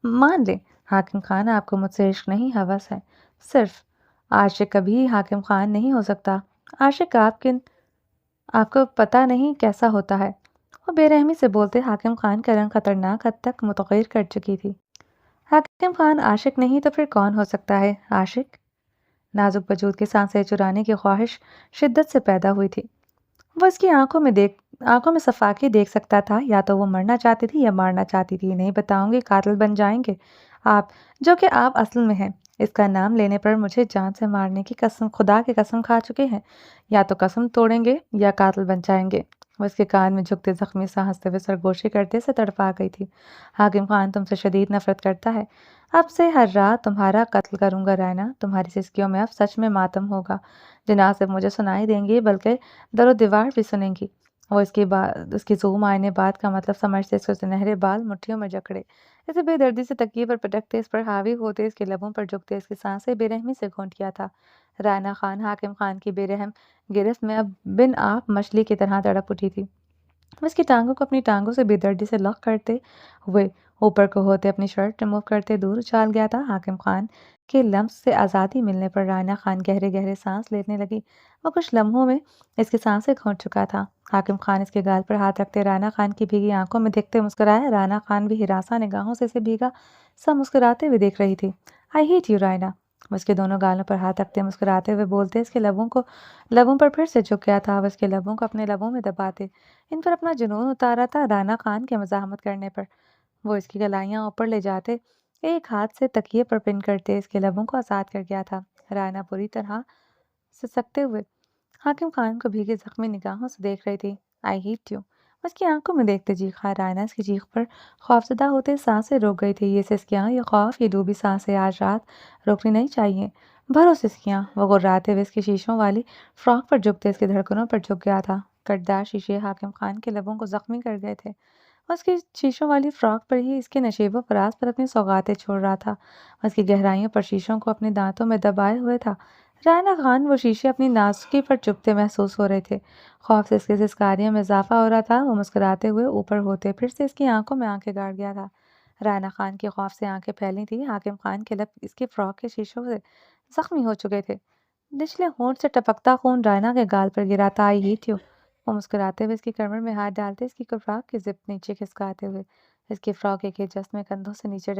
مان لیں حاکم خان، آپ کو مجھ سے عشق نہیں، ہوس ہے صرف۔ عاشق کبھی حاکم خان نہیں ہو سکتا۔ عاشق آپ کو پتہ نہیں کیسا ہوتا ہے۔ وہ بے رحمی سے بولتے حاکم خان کا رنگ خطرناک حد تک متغیر کر چکی تھی۔ حاکم خان عاشق نہیں تو پھر کون ہو سکتا ہے؟ عاشق؟ نازک وجود کی سانسیں چرانے کی خواہش شدت سے پیدا ہوئی تھی۔ وہ اس کی آنکھوں میں صفاقی دیکھ سکتا تھا، یا تو وہ مرنا چاہتی تھی یا مارنا چاہتی تھی۔ نہیں بتاؤں گی، قاتل بن جائیں گے آپ، جو کہ آپ اصل میں ہیں۔ اس کا نام لینے پر مجھے جان سے مارنے کی قسم، خدا کی قسم کھا چکے ہیں۔ یا تو قسم توڑیں گے یا قاتل بن جائیں گے۔ وہ اس کے کان میں جھکتے زخمی سا ہنستے ہوئے سرگوشی کرتے سے تڑپا گئی تھی۔ حاکم خان تم سے شدید نفرت کرتا ہے۔ اب سے ہر رات تمہارا قتل کروں گا رائنا۔ تمہاری سسکیوں میں اب سچ میں ماتم ہوگا۔ جناح صرف مجھے سنائی دیں گی بلکہ در و دیوار بھی سنیں گی۔ وہ اس کی زوم آئینے بات کا مطلب سمجھتے اس کے سنہرے بال مٹھیوں میں جکڑے اسے بے دردی سے تکیے پر پٹکتے، اس پر حاوی ہوتے، اس کے لبوں پر جھکتے، اس کی سانسیں بے رحمی سے گھونٹ کیا تھا۔ رائنا خان حاکم خان کی بے رحم گرفت میں اب بن آپ مچھلی کی طرح تڑپ اٹھی تھی۔ وہ اس کی ٹانگوں کو اپنی ٹانگوں سے بے دردی سے لغ کرتے ہوئے اوپر کو ہوتے اپنی شرٹ ریموو کرتے دور اچھال گیا تھا۔ حاکم خان کے لمس سے آزادی ملنے پر رائنا خان گہرے گہرے سانس لینے لگی۔ وہ کچھ لمحوں میں اس کی سانسیں گھونٹ چکا تھا۔ حاکم خان اس کے گال پر ہاتھ رکھتے رائنا خان کی بھیگی آنکھوں میں دیکھتے مسکرایا۔ رائنا خان بھی ہراساں نگاہوں سے اسے بھیگا سا مسکراتے ہوئے دیکھ رہی تھی۔ I hate you Raina. وہ اس کے دونوں گالوں پر ہاتھ رکھتے مسکراتے ہوئے بولتے، اس کے لبوں پر پھر سے جھک گیا تھا۔ وہ اس کے لبوں کو اپنے لبوں میں دباتے ان پر اپنا جنون اتارا تھا۔ رائنا خان کے مزاحمت کرنے پر وہ اس کی گلائیاں اوپر لے جاتے، ایک ہاتھ سے تکیے پر پن کرتے اس کے لبوں کو آزاد کر گیا تھا۔ رائنا پوری طرح سے سکتے ہوئے حاکم خان کو بھیگے زخمی نگاہوں سے دیکھ رہی تھی۔ I hate you. اس کی آنکھوں میں دیکھتے چیخا۔ رائنا اس کی چیخ پر خوفزدہ ہوتے سانسیں روک گئی تھی۔ یہ سسکیاں، یہ خوف، یہ ڈوبی سانسیں آج رات روکنی نہیں چاہیے۔ بھرو سسکیاں۔ وہ غراتے ہوئے اس کی شیشوں والی فراک پر جھکتے اس کی دھڑکنوں پر جھک گیا تھا۔ کٹدار شیشے حاکم خان کے لبوں کو زخمی کر گئے تھے۔ وہ اس کی شیشوں والی فراک پر ہی اس کے نشیب و فراز پر اپنی سوغاتیں چھوڑ رہا تھا۔ وہ اس کی گہرائیوں پر شیشوں کو اپنے دانتوں میں دبائے ہوئے تھا۔ رائنا خان وہ شیشے اپنی نازکی پر چبھتے محسوس ہو رہے تھے۔ خوف سے اس کے سسکاریوں میں اضافہ ہو رہا تھا۔ وہ مسکراتے ہوئے اوپر ہوتے پھر سے اس کی آنکھوں میں آنکھیں گاڑ گیا تھا۔ رائنا خان کی خوف سے آنکھیں پھیلی تھیں۔ حاکم خان کے لب اس کی فراک کے شیشوں سے زخمی ہو چکے تھے۔ نچلے ہونٹ سے ٹپکتا خون رائنا کے گال پر گرا تھا۔ I hate you. وہ مسکراتے ہوئے اس کی کمر میں ہاتھ ڈالتے اس کی فراک کی زپ نیچے کھسکاتے ہوئے اس کی فراک ایک جس میں کندھوں سے نیچے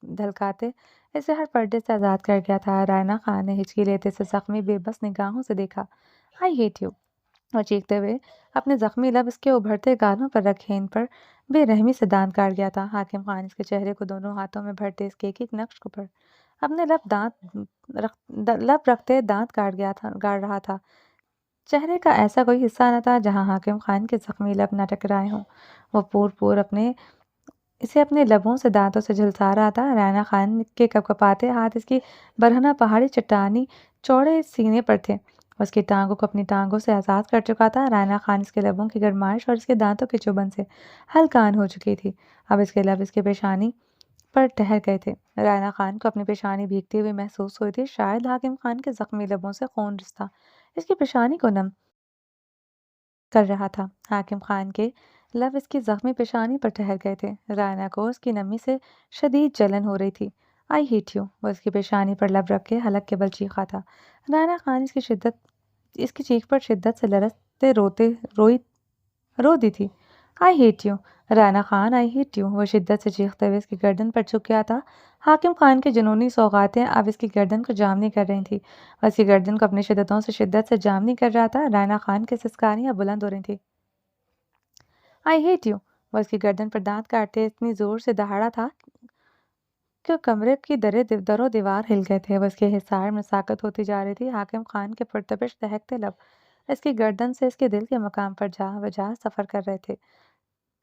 ڈھلکاتے اسے ہر پردے سے آزاد کر گیا تھا۔ رائنا خان نے ہچکی لیتے اسے زخمی بے بس نگاہوں سے دیکھا۔ I hate you. وہ چیختے ہوئے اپنے زخمی لب اس کے ابھرتے گالوں پر رکھے ان پر بے رحمی سے دانت کاٹ گیا تھا۔ حاکم خان اس کے چہرے کو دونوں ہاتھوں میں بھرتے اس کے ایک نقش پر اپنے لب رکھتے دانت گاڑ رہا تھا۔ چہرے کا ایسا کوئی حصہ نہ تھا جہاں حاکم خان کے زخمی لب نہ ٹکرائے ہوں۔ وہ پور اسے اپنے لبوں سے دانتوں سے جھلسا رہا تھا۔ رائنا خان کے کپکپاتے ہاتھ اس کی برہنہ پہاڑی چٹانی چوڑے سینے پر تھے۔ وہ اس کی ٹانگوں کو اپنی ٹانگوں سے آزاد کر چکا تھا۔ رائنا خان اس کے لبوں کی گرمائش اور اس کے دانتوں کی چبھن سے ہلکان ہو چکی تھی۔ اب اس کے لب اس کے پیشانی پر ٹھہر گئے تھے۔ رائنا خان کو اپنی پیشانی بھیگتی ہوئی محسوس ہوئی تھی۔ شاید حاکم خان کے زخمی لبوں سے خون رستا اس کی پیشانی کو نم کر رہا تھا۔ حاکم خان کے لب اس کی زخمی پیشانی پر ٹھہر گئے تھے۔ رائنا کو اس کی نمی سے شدید جلن ہو رہی تھی۔ I hate you. وہ اس کی پیشانی پر لب رکھ کے حلق کے بل چیخا تھا۔ رائنا خان اس کی چیخ پر شدت سے لرزتے رو دی تھی۔ I hate you. Raina Khan, I hate you. وہ شدت سے چیختے ہوئے اس کی گردن پر جھک گیا تھا۔ حاکم خان کی جنونی سوغاتیں اب اس کی گردن کو جامنی کر رہی تھیں۔ وہ اس کی گردن کو اپنی شدت سے جامنی کر رہا تھا۔ رائنا خان کی سسکاریاں بلند ہو رہی تھیں۔ I hate you. وہ اس کی گردن پر دانت کاٹتے اتنی زور سے دہاڑا تھا کہ کمرے کی در و دیوار ہل گئے تھے۔ وہ اس کے حصار میں ساکت ہوتی جا رہی تھی۔ حاکم خان کے پرتپش دہکتے لب اس کی گردن سے اس کے دل کے مقام پر جا بجا سفر کر رہے تھے۔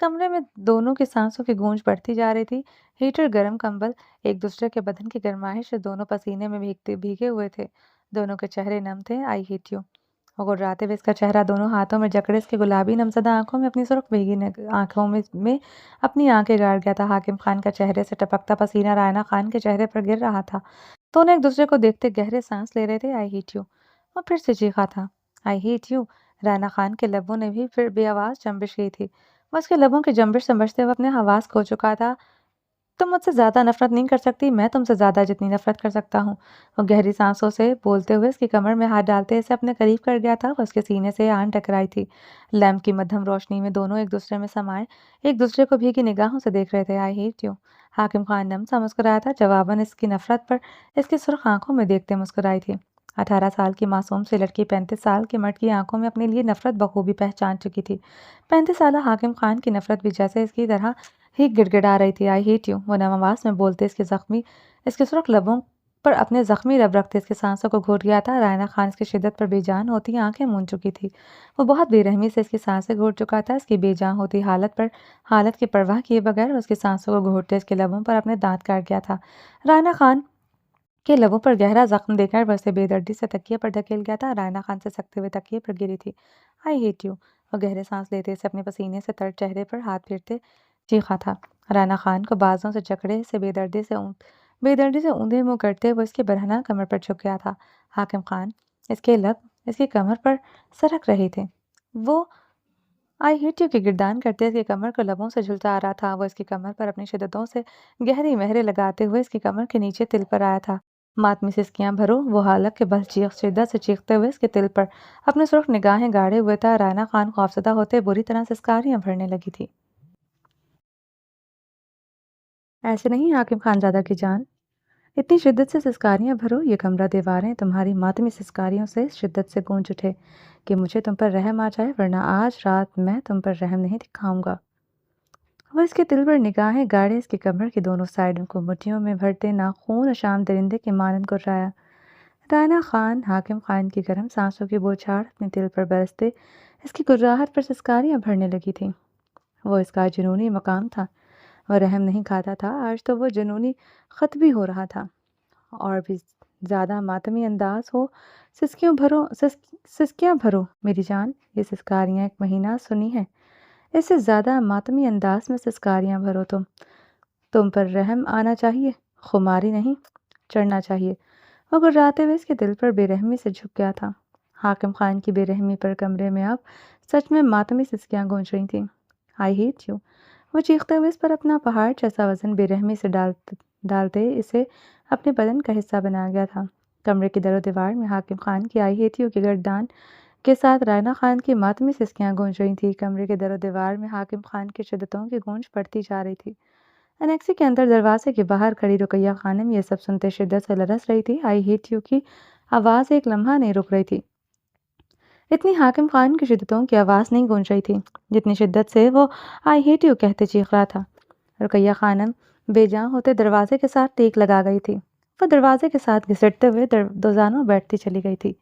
کمرے میں دونوں کی سانسوں کی گونج بڑھتی جا رہی تھی۔ ہیٹر، گرم کمبل، ایک دوسرے کے بدن کی گرمائش سے دونوں پسینے میں بھیگے ہوئے تھے۔ دونوں کے چہرے نم تھے۔ آئی ہیٹ یو، وہ گرراتے ہوئے اس کا چہرہ دونوں ہاتھوں میں جکڑے اس کی گلابی نمزدہ آنکھوں میں اپنی سرخ بھیگی آنکھوں میں اپنی آنکھیں گاڑ گیا تھا۔ حاکم خان کا چہرے سے ٹپکتا پسینہ رائنا خان کے چہرے پر گر رہا تھا۔ دونوں ایک دوسرے کو دیکھتے گہرے سانس لے رہے تھے۔ آئی ہیٹ یو، وہ پھر سے چیخا تھا۔ I hate you, Raina Khan کے لبوں نے بھی پھر بے آواز جنبش کی تھی۔ وہ اس کے لبوں کی جنبش سمجھتے ہوئے اپنے حواس کھو چکا تھا۔ تم مجھ سے زیادہ نفرت نہیں کر سکتی، میں تم سے زیادہ جتنی نفرت کر سکتا ہوں۔ وہ گہری سانسوں سے بولتے ہوئے اس کی کمر میں ہاتھ ڈالتے اسے اپنے قریب کر گیا تھا۔ وہ اس کے سینے سے آن ٹکرائی تھی۔ لیمپ کی مدھم روشنی میں دونوں ایک دوسرے میں سمائے ایک دوسرے کو بھیگی نگاہوں سے دیکھ رہے تھے۔ آئی ہیٹ یو، حاکم خان نم سا مسکرایا تھا، جواباً اس کی نفرت پر اس کی سرخ آنکھوں میں دیکھتے مسکرائی تھی۔ 18 سال کی معصوم سی لڑکی 35 سال کے مرد کی آنکھوں میں اپنے لیے نفرت بخوبی پہچان چکی تھی۔ 35 سالہ حاکم خان کی نفرت بھی جیسے اس کی طرح ہی گڑ گڑا رہی تھی۔ آئی ہیٹ یو، وہ نم آواز میں بولتے اس کے سرخ لبوں پر اپنے زخمی لب رکھتے اس کے سانسوں کو گھوٹ گیا تھا۔ رائنا خان اس کی شدت پر بے جان ہوتی آنکھیں مون چکی تھی۔ وہ بہت بے رحمی سے اس کی سانسیں گھوٹ چکا تھا۔ اس کی بے جان ہوتی حالت کی پرواہ کیے بغیر وہ اس کی سانسوں کو گھوٹتے اس کے لبوں پر اپنے دانت کاٹ گیا تھا۔ رائنا خان کے لبوں پر گہرا زخم دے کر وہ اسے بے دردی سے تکیے پر ڈھکیل گیا تھا۔ رائنا خان سے سکتے ہوئے تکیے پر گری تھی۔ آئی ہیٹ یو، وہ گہرے سانس لیتے اسے اپنے پسینے سے تر چہرے پر ہاتھ پھیرتے چیخا تھا۔ رائنا خان کو بازوں سے جکڑے اسے بے دردی سے اوندھے منہ کرتے وہ اس کے برہنہ کمر پر جھک گیا تھا۔ حاکم خان اس کے لب اس کی کمر پر سرک رہے تھے۔ وہ آئی ہیٹ یو کی گردان کرتے اس کی کمر کو لبوں سے جھلتا آ رہا تھا۔ وہ اس کی کمر پر اپنی شدتوں سے گہری مہریں لگاتے ہوئے اس کی کمر کے نیچے تل پر آیا تھا۔ ماتمی سسکیاں بھرو وہ حالت کے بل شدت سے چیختے ہوئے اس کے تل پر اپنے سرخ نگاہیں گاڑے ہوئے تھا۔ رائنا خان خوفزدہ ہوتے بری طرح سسکاریاں بھرنے لگی تھی۔ ایسے نہیں حاکم خان زادہ کی جان، اتنی شدت سے سسکاریاں بھرو یہ کمرہ دیواریں تمہاری ماتمی سسکاریوں سے اس شدت سے گونج اٹھے کہ مجھے تم پر رحم آ جائے، ورنہ آج رات میں تم پر رحم نہیں دکھاؤں گا۔ وہ اس کے دل پر نگاہیں گاڑے اس کی کمر کی دونوں سائڈوں کو مٹھیوں میں بھرتے ناخون شام درندے کے مانند گرایا۔ رائنا خان حاکم خان کی گرم سانسوں کی بوچھاڑ اپنے دل پر برستے اس کی گراہٹ پر سسکاریاں بھرنے لگی تھی۔ وہ اس کا جنونی مقام تھا۔ وہ رحم نہیں کھاتا تھا، آج تو وہ جنونی خطبی ہو رہا تھا۔ اور بھی زیادہ ماتمی انداز ہو، سسکیاں بھرو میری جان، یہ سسکاریاں ایک مہینہ سنی ہیں، اس سے زیادہ ماتمی انداز میں سسکاریاں بھرو تم پر رحم آنا چاہیے، خماری نہیں، چڑھنا چاہیے۔ وہ گراتے ہوئے اس کے دل پر بے رحمی سے جھک گیا تھا۔ حاکم خان کی بے رحمی پر کمرے میں اب سچ میں ماتمی سسکیاں گونج رہی تھیں۔ آئی ہیٹ یو، وہ چیختے ہوئے اس پر اپنا پہاڑ جیسا وزن بے رحمی سے ڈالتے اسے اپنے بدن کا حصہ بنا گیا تھا۔ کمرے کی در و دیوار میں حاکم خان کی آئی ہیٹ یو کی گردان کے ساتھ رائنا خان کی ماتمی سسکیاں گونج رہی تھی۔ کمرے کے در و دیوار میں حاکم خان کی شدتوں کی گونج بڑھتی جا رہی تھی۔ انیکسی کے اندر دروازے کے باہر کھڑی رقیہ خانم یہ سب سنتے شدت سے لرز رہی تھی۔ آئی ہیٹ یو کی آواز ایک لمحہ نہیں رک رہی تھی۔ اتنی حاکم خان کی شدتوں کی آواز نہیں گونج رہی تھی جتنی شدت سے وہ آئی ہیٹ یو کہتے چیخ رہا تھا۔ رقیہ خانم بے جان ہوتے دروازے کے ساتھ ٹیک لگا گئی تھی۔ وہ دروازے کے ساتھ گھسٹتے ہوئے دوزانوں بیٹھتی چلی گئی تھی۔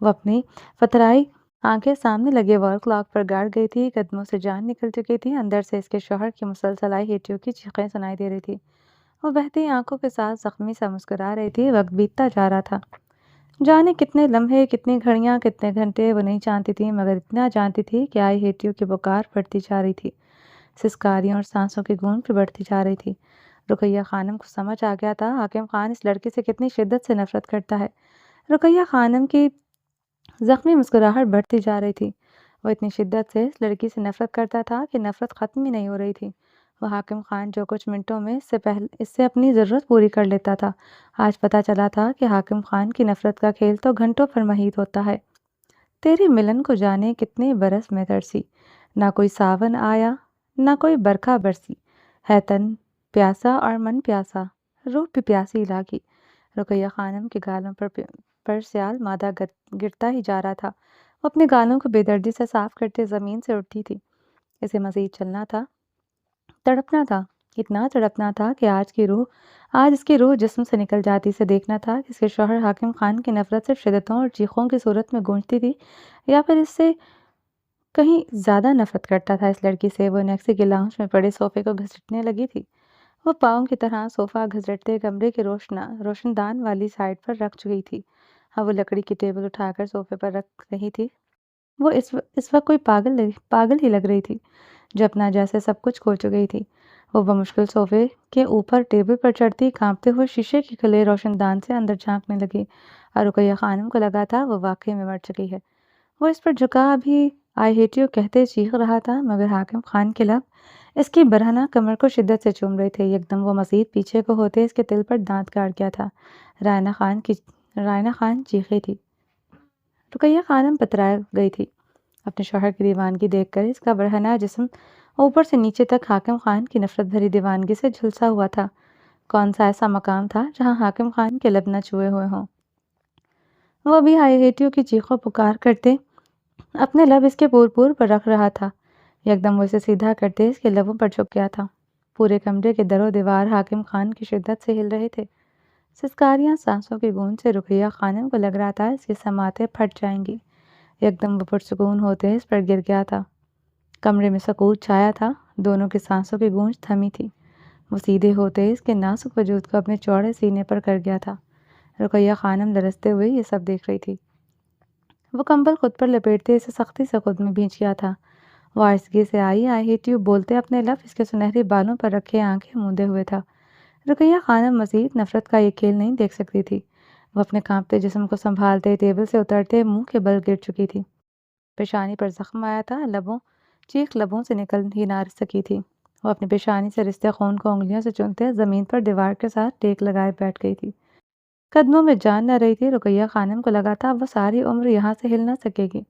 وہ اپنی پتھرائی آنکھیں سامنے لگے وال کلاک پر گاڑ گئی تھی۔ قدموں سے جان نکل چکی تھی۔ اندر سے اس کے شوہر کی مسلسل آئی ہیٹ یو کی چیخیں سنائی دے رہی تھی۔ وہ بہتی آنکھوں کے ساتھ زخمی سا مسکرا رہی تھی۔ وقت بیتتا جا رہا تھا، جانے کتنے لمحے، کتنی گھڑیاں، کتنے گھنٹے وہ نہیں جانتی تھی، مگر اتنا جانتی تھی کہ آئی ہیٹ یو کی پکار بڑھتی جا رہی تھی، سسکاریوں اور سانسوں کی گونج بھی بڑھتی جا رہی تھی۔ رقیہ خانم کو سمجھ آ گیا تھا حاکم خان اس لڑکی سے کتنی شدت سے نفرت کرتا ہے۔ رقیہ خانم کی زخمی مسکراہٹ بڑھتی جا رہی تھی۔ وہ اتنی شدت سے اس لڑکی سے نفرت کرتا تھا کہ نفرت ختم ہی نہیں ہو رہی تھی۔ وہ حاکم خان جو کچھ منٹوں میں اس سے اپنی ضرورت پوری کر لیتا تھا، آج پتہ چلا تھا کہ حاکم خان کی نفرت کا کھیل تو گھنٹوں پر محیط ہوتا ہے۔ تیرے ملن کو جانے کتنے برس میں ترسی، نہ کوئی ساون آیا نہ کوئی برکھا برسی، ہے تن پیاسا اور من پیاسا، روح بھی پیاسی لاگی۔ رقیہ خانم کے گالوں پر سیال مادہ گرتا ہی جا رہا تھا۔ وہ اپنے گالوں کو بے دردی سے صاف کرتے زمین سے اٹھتی تھی۔ اسے مزید چلنا تھا۔ تڑپنا تھا، اتنا تڑپنا تھا کہ آج اس کی روح جسم سے نکل جاتی۔ اسے دیکھنا تھا کہ اس کے شوہر حاکم خان کی نفرت صرف شدتوں اور چیخوں کی صورت میں گونجتی تھی یا پھر اس سے کہیں زیادہ نفرت کرتا تھا اس لڑکی سے۔ وہ نیکسی کے لاؤنج میں پڑے صوفے کو گھسیٹنے لگی تھی۔ وہ پاؤں کی طرح صوفہ گھسیٹتے کمرے کے روشن دان والی سائڈ پر رکھ چکی تھی۔ اب وہ لکڑی کی ٹیبل اٹھا کر صوفے پر رکھ رہی تھی۔ وہ اس وقت کوئی پاگل ہی لگ رہی تھی جو اپنا جیسے سب کچھ کھو چکی تھی۔ وہ بمشکل صوفے کے اوپر ٹیبل پر چڑھتی، کانپتے ہوئے شیشے کے کھلے روشن دان سے اندر جھانکنے لگی، اور رقیہ خانم کو لگا تھا وہ واقعی میں مر چکی ہے۔ وہ اس پر جھکا ابھی آئی ہیٹ یو کہتے چیخ رہا تھا، مگر حاکم خان کے لب اس کی برہنہ کمر کو شدت سے چوم رہے تھے۔ یکدم وہ مزید پیچھے کو ہوتے اس کے دل پر دانت گاڑ گیا تھا۔ رائنا خان چیخی تھی۔ رقیہ خانم پترا گئی تھی۔ اپنے شوہر کی دیوانگی دیکھ کر اس کا برہنہ جسم اوپر سے نیچے تک حاکم خان کی نفرت بھری دیوانگی سے جھلسا ہوا تھا۔ کون سا ایسا مقام تھا جہاں حاکم خان کے لب نہ چھوئے ہوئے ہوں؟ وہ ابھی آئی ہیٹ یو کی چیخوں پکار کرتے اپنے لب اس کے پور پر رکھ رہا تھا۔ یکدم وہ اسے سیدھا کرتے اس کے لبوں پر جھک گیا تھا۔ پورے کمرے کے در و دیوار حاکم خان کی شدت سے ہل رہے تھے۔ سسکاریاں، سانسوں کی گونج سے رقیہ خانم کو لگ رہا تھا اس کی سماعتیں پھٹ جائیں گی۔ یکدم وہ پرسکون ہوتے اس پر گر گیا تھا۔ کمرے میں سکوت چھایا تھا، دونوں کی سانسوں کی گونج تھمی تھی۔ وہ سیدھے ہوتے اس کے نازک وجود کو اپنے چوڑے سینے پر کر گیا تھا۔ رقیہ خانم لرزتے ہوئے یہ سب دیکھ رہی تھی۔ وہ کمبل خود پر لپیٹتے اسے سختی سے خود میں بھینچ گیا تھا۔ وہ آہستگی سے آئی ہیٹ یو بولتے اپنے لب اس کے سنہری بالوں پر رکھے آنکھیں موندے ہوئے تھا۔ رقیہ خانم مزید نفرت کا یہ کھیل نہیں دیکھ سکتی تھی۔ وہ اپنے کانپتے جسم کو سنبھالتے ٹیبل سے اترتے منہ کے بل گر چکی تھی۔ پیشانی پر زخم آیا تھا، چیخ لبوں سے نکل ہی نہ سکی تھی۔ وہ اپنی پیشانی سے رستے خون کو انگلیوں سے چنتے زمین پر دیوار کے ساتھ ٹیک لگائے بیٹھ گئی تھی۔ قدموں میں جان نہ رہی تھی۔ رقیہ خانم کو لگا تھا وہ ساری عمر یہاں سے ہل نہ سکے گی۔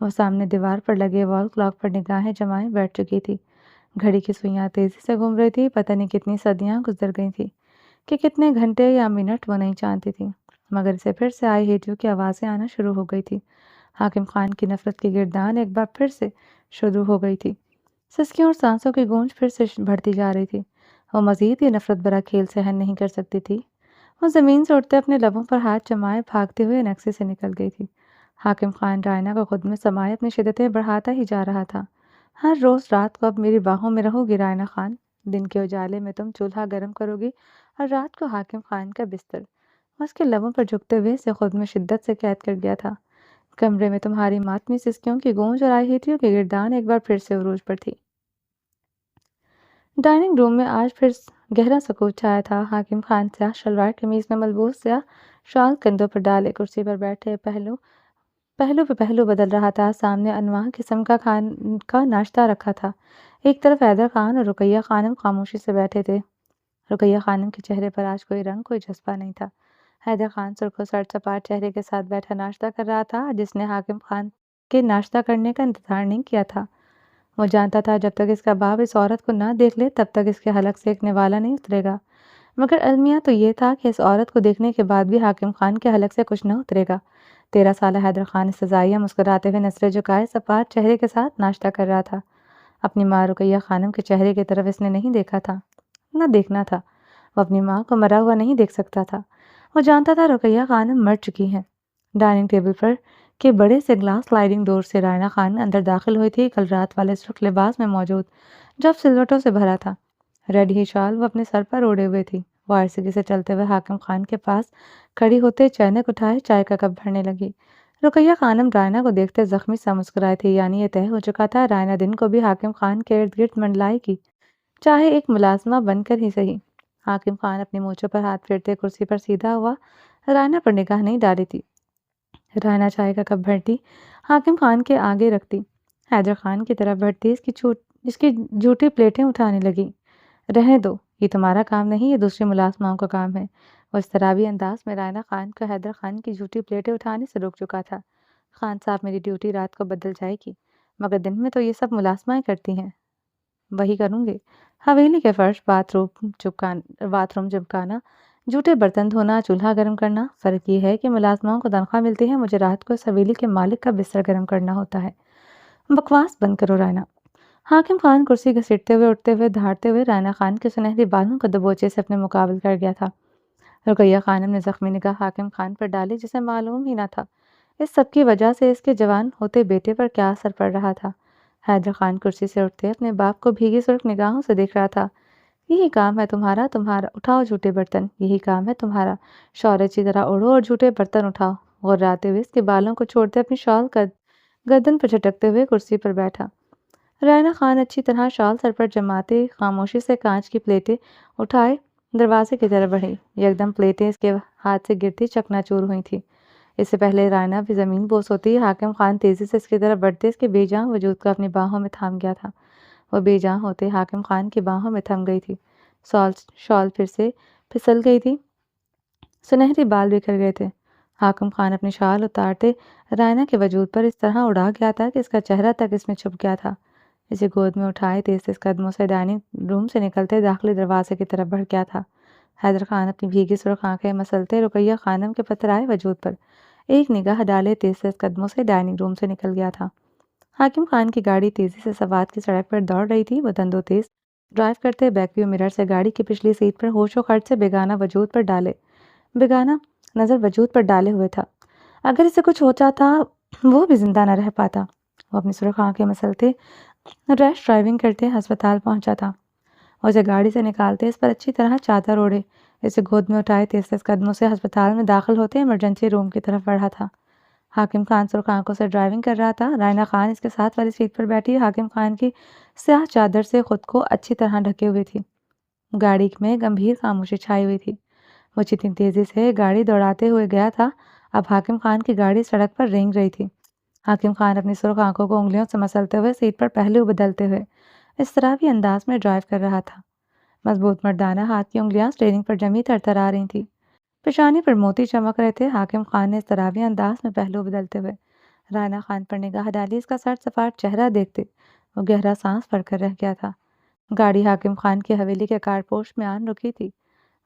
وہ سامنے دیوار پر لگے وال کلاک پر نگاہیں جمائے بیٹھ چکی تھی۔ گھڑی کی سوئیاں تیزی سے گھوم رہی تھی۔ پتہ نہیں کتنی صدیاں گزر گئی تھی کہ کتنے گھنٹے یا منٹ وہ نہیں جانتی تھی، مگر اسے پھر سے آئی ہیٹ یو کی آوازیں آنا شروع ہو گئی تھی۔ حاکم خان کی نفرت کی گردان ایک بار پھر سے شروع ہو گئی تھی۔ سسکیوں اور سانسوں کی گونج پھر سے بڑھتی جا رہی تھی۔ وہ مزید یہ نفرت بھرا کھیل سہن نہیں کر سکتی تھی۔ وہ زمین سے اٹھتے اپنے لبوں پر ہاتھ جمائے بھاگتے ہوئے نیکسی سے نکل گئی تھی۔ حاکم خان رائنا کو خود میں سمائے اپنی شدتیں بڑھاتا ہی جا رہا تھا۔ ہر روز رات کو اب میری باہوں میں رہو گی رائنا خان۔ دن کے اجالے میں تم چولہا گرم کرو گی اور رات کو حاکم خان کا بستر۔ وہ اس کے لبوں پر جھکتے ہوئے اسے خود میں شدت سے قید کر گیا تھا۔ کمرے میں تمہاری ماتمی سسکیوں کی گونج اور آئی ہیٹ یو کی گردان ایک بار پھر سے عروج پر تھی۔ ڈائننگ روم میں آج پھر گہرا سکوت چھایا تھا۔ حاکم خان سیاہ شلوار قمیض میں ملبوس، سیاہ شال کندھوں پر ڈالے کرسی پر بیٹھے پہلو پہ پہلو بدل رہا تھا۔ سامنے انواع قسم کا ناشتہ رکھا تھا۔ ایک طرف حیدر خان اور رقیہ خانم خاموشی سے بیٹھے تھے۔ رقیہ خانم کے چہرے پر آج کوئی رنگ، کوئی جذبہ نہیں تھا۔ حیدر خان سرخ و سرد سپاٹ چہرے کے ساتھ بیٹھا ناشتہ کر رہا تھا، جس نے حاکم خان کے ناشتہ کرنے کا انتظار نہیں کیا تھا۔ وہ جانتا تھا جب تک اس کا باپ اس عورت کو نہ دیکھ لے تب تک اس کے حلق سے ایک نوالا نہیں اترے گا، مگر المیہ تو یہ تھا کہ اس عورت کو دیکھنے کے بعد بھی حاکم خان کے حلق سے کچھ نہ اترے گا۔ 13 سالہ حیدر خان استزائیہ مسکراتے ہوئے نظریں جھکائے سپاٹ چہرے کے ساتھ ناشتہ کر رہا تھا۔ اپنی ماں رقیہ خانم کے چہرے کی طرف اس نے نہیں دیکھا تھا، نہ دیکھنا تھا۔ وہ اپنی ماں کو مرا ہوا نہیں دیکھ سکتا تھا۔ وہ جانتا تھا رقیہ خانم مر چکی ہیں۔ ڈائننگ ٹیبل پر کے بڑے سے گلاس سلائڈنگ ڈور سے رائنا خان اندر داخل ہوئی تھی، کل رات والے سرخ لباس میں موجود، جب سلوٹوں سے بھرا تھا۔ ریڈ ہی شال وہ اپنے سر پر اوڑے ہوئے تھی۔ وہ آہستگی سے چلتے ہوئے حاکم خان کے پاس کھڑی ہوتے چینک اٹھائے چائے کا کپ بھرنے لگی۔ رقیہ خانم رائنا کو دیکھتے زخمی سا مسکرائی تھی، یعنی یہ طے ہو چکا تھا رائنا دن کو بھی حاکم خان کے ارد گرد منڈلائے گی، چاہے ایک ملازمہ بن کر ہی صحیح۔ حاکم خان اپنی مونچھوں پر ہاتھ پھیرتے کرسی پر سیدھا ہوا، رائنا پر نگاہ نہیں ڈالی تھی۔ رائنا چائے کا کپ بھرتی، حاکم خان کے آگے رکھتی، حیدر خان کی طرف بڑھتی، اس کی جھوٹی پلیٹیں اٹھانے لگی۔ رہنے دو، یہ تمہارا کام نہیں، یہ دوسری ملازماؤں کا کام ہے۔ وہ اضطرابی انداز میں رائنا خان کو حیدر خان کی جھوٹی پلیٹیں اٹھانے سے روک چکا تھا۔ خان صاحب، میری ڈیوٹی رات کو بدل جائے گی، مگر دن میں تو یہ سب ملازمائیں کرتی ہیں، وہی کروں گے۔ حویلی کے فرش، باتھ روم چمکانا، جھوٹے برتن دھونا، چولہا گرم کرنا۔ فرق یہ ہے کہ ملازماؤں کو تنخواہ ملتی ہے، مجھے رات کو اس حویلی کے مالک کا بستر گرم کرنا ہوتا ہے۔ بکواس بند کرو رائنا۔ حاکم خان کرسی گھسیٹتے ہوئے اٹھتے ہوئے دھاڑتے ہوئے رائنا خان کے سنہری بالوں کو دبوچے سے اپنے مقابل کر گیا تھا۔ رقیہ خانم نے زخمی نگاہ حاکم خان پر ڈالی جسے معلوم ہی نہ تھا اس سب کی وجہ سے اس کے جوان ہوتے بیٹے پر کیا اثر پڑ رہا تھا۔ حیدر خان کرسی سے اٹھتے اپنے باپ کو بھیگی سرخ نگاہوں سے دیکھ رہا تھا۔ یہی کام ہے تمہارا، اٹھاؤ جھوٹے برتن، یہی کام ہے تمہارا، شورج کی طرح اڑو اور جھوٹے برتن اٹھاؤ۔ غراتے ہوئے اس کے بالوں کو چھوڑتے اپنی شال گردن پر جھٹکتے ہوئے کرسی پر بیٹھا۔ رائنا خان اچھی طرح شال سر پر جماتے خاموشی سے کانچ کی پلیٹیں اٹھائے دروازے کی طرف بڑھی۔ یکدم پلیٹیں اس کے ہاتھ سے گرتی چکنا چور ہوئی تھی۔ اس سے پہلے رائنا بھی زمین بوس ہوتی، حاکم خان تیزی سے اس کی طرف بڑھتے اس کے بے جان وجود کو اپنی باہوں میں تھام گیا تھا۔ وہ بے جان ہوتے حاکم خان کی باہوں میں تھم گئی تھی۔ شال پھر سے پھسل گئی تھی، سنہری بال بکھر گئے تھے۔ حاکم خان اپنی شال اتارتے رائنا کے وجود پر اس طرح اڑا گیا تھا کہ اس کا چہرہ تک اس میں چھپ گیا تھا۔ اسے گود میں اٹھائے تیز تیز قدموں سے ڈائننگ روم سے نکلتے داخلی دروازے کی طرف بڑھ گیا تھا۔ حیدر خان اپنی بھیگی سرخ آنکھیں مسلتے رقیہ خانم کے پتھرائے وجود پر ایک نگاہ ڈالے تیز تیز قدموں سے ڈائننگ روم سے نکل گیا تھا۔ حاکم خان کی گاڑی تیزی سے سوات کی سڑک پر دوڑ رہی تھی۔ وہ دندو تیز ڈرائیو کرتے بیک ویو مرر سے گاڑی کی پچھلی سیٹ پر ہوش و خرچ سے بیگانہ نظر وجود پر ڈالے ہوئے تھا۔ اگر اسے کچھ ہوتا تھا وہ بھی زندہ نہ رہ پاتا۔ وہ اپنی سرخ آنکھیں مسلتے ریش ڈرائیونگ کرتے ہسپتال پہنچا تھا۔ اسے گاڑی سے نکالتے اس پر اچھی طرح چادر اوڑھے اسے گود میں اٹھائے تیز تیز قدموں سے ہسپتال میں داخل ہوتے ایمرجنسی روم کی طرف بڑھا تھا۔ حاکم خان سرخ آنکھوں سے ڈرائیونگ کر رہا تھا۔ رائنا خان اس کے ساتھ والی سیٹ پر بیٹھی حاکم خان کی سیاہ چادر سے خود کو اچھی طرح ڈھکے ہوئی تھی۔ گاڑی میں گمبھیر خاموشی چھائی ہوئی تھی۔ وہ جتنی تیزی سے گاڑی دوڑاتے ہوئے گیا تھا اب حاکم خان کی گاڑی سڑک پر رینگ رہی تھی۔ حاکم خان اپنی سرخ آنکھوں کو انگلیوں سے مسلتے ہوئے سیٹ پر پہلو بدلتے ہوئے اس طرح بھی انداز میں ڈرائیو کر رہا تھا۔ مضبوط مردانہ ہاتھ کی انگلیاں اسٹیئرنگ پر جمی ترترا رہی تھیں۔ پیشانی پر موتی چمک رہے تھے۔ حاکم خان نے اس طرح انداز میں پہلو بدلتے ہوئے رائنا خان پر نگاہ ڈالی۔ اس کا سرد سپاٹ چہرہ دیکھتے وہ گہرا سانس بھر کر رہ گیا تھا۔ گاڑی حاکم خان کی حویلی کے کارپوش میں آن رکی تھی۔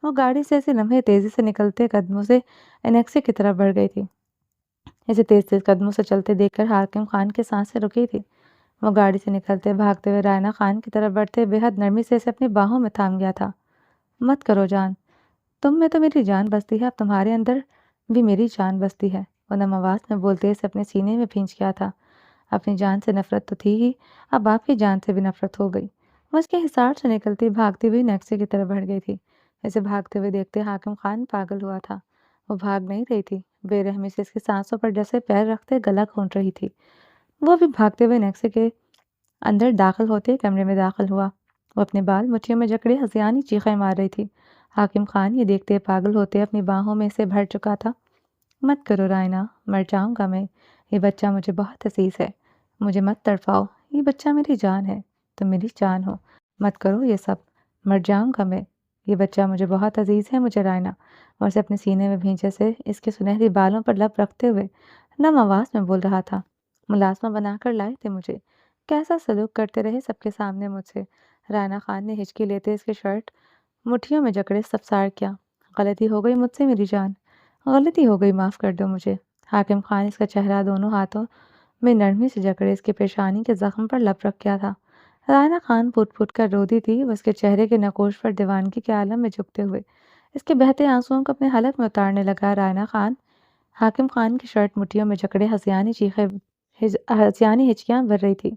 وہ گاڑی سے اسی لمحے تیزی سے نکلتے قدموں سے انیکسی کی طرف بڑھ گئی تھی۔ اسے تیز تیز قدموں سے چلتے دیکھ کر حاکم خان کی سانسیں رکی تھی۔ وہ گاڑی سے نکلتے بھاگتے ہوئے رائنا خان کی طرف بڑھتے بے حد نرمی سے اسے اپنی باہوں میں تھام گیا تھا۔ مت کرو جان، تم میں تو میری جان بستی ہے، اب تمہارے اندر بھی میری جان بستی ہے۔ وہ نم آواز میں بولتے اسے اپنے سینے میں بھینچ گیا تھا۔ اپنی جان سے نفرت تو تھی ہی، اب آپ کی جان سے بھی نفرت ہو گئی۔ وہ اس کے حصار سے نکلتی بھاگتی ہوئی نیکسی کی طرف بڑھ گئی تھی۔ اسے بھاگتے ہوئے دیکھتے حاکم خان پاگل ہوا تھا۔ وہ بھاگ نہیں رہی تھی، بے رحمی سے اس کی سانسوں پر جیسے پیر رکھتے گلا گھونٹ رہی تھی۔ وہ بھی بھاگتے ہوئے نیکسی کے اندر داخل ہوتے کمرے میں داخل ہوا۔ وہ اپنے بال مٹھیوں میں جکڑے ہنسیانی چیخیں مار رہی تھی۔ حاکم خان یہ دیکھتے پاگل ہوتے اپنی باہوں میں اسے بھر چکا تھا۔ مت کرو رائنا، مر جاؤں گا میں، یہ بچہ مجھے بہت عزیز ہے، مجھے مت تڑپاؤ، یہ بچہ میری جان ہے، تم میری جان ہو، مت کرو یہ سب، مر جاؤں گا میں، یہ بچہ مجھے بہت عزیز ہے مجھے رائنا۔ اور اسے اپنے سینے میں بھینچے سے اس کے سنہری بالوں پر لب رکھتے ہوئے نم آواز میں بول رہا تھا۔ ملازمہ بنا کر لائے تھے مجھے، کیسا سلوک کرتے رہے سب کے سامنے مجھ سے۔ رائنا خان نے ہچکی لیتے اس کے شرٹ مٹھیوں میں جکڑے سبسار کیا۔ غلطی ہو گئی مجھ سے میری جان، غلطی ہو گئی، معاف کر دو مجھے۔ حاکم خان اس کا چہرہ دونوں ہاتھوں میں نرمی سے جکڑے اس کے پیشانی کے زخم پر لب رکھ گیا تھا۔ رائنا خان پھوٹ پھوٹ کر روتی تھی۔ وہ اس کے چہرے کے نقوش پر دیوانگی کے عالم میں جھکتے ہوئے اس کے بہتے آنسوؤں کو اپنے حلق میں اتارنے لگا۔ رائنا خان حاکم خان کی شرٹ مٹھیوں میں جکڑے ہنسیانی ہچکیاں بھر رہی تھی۔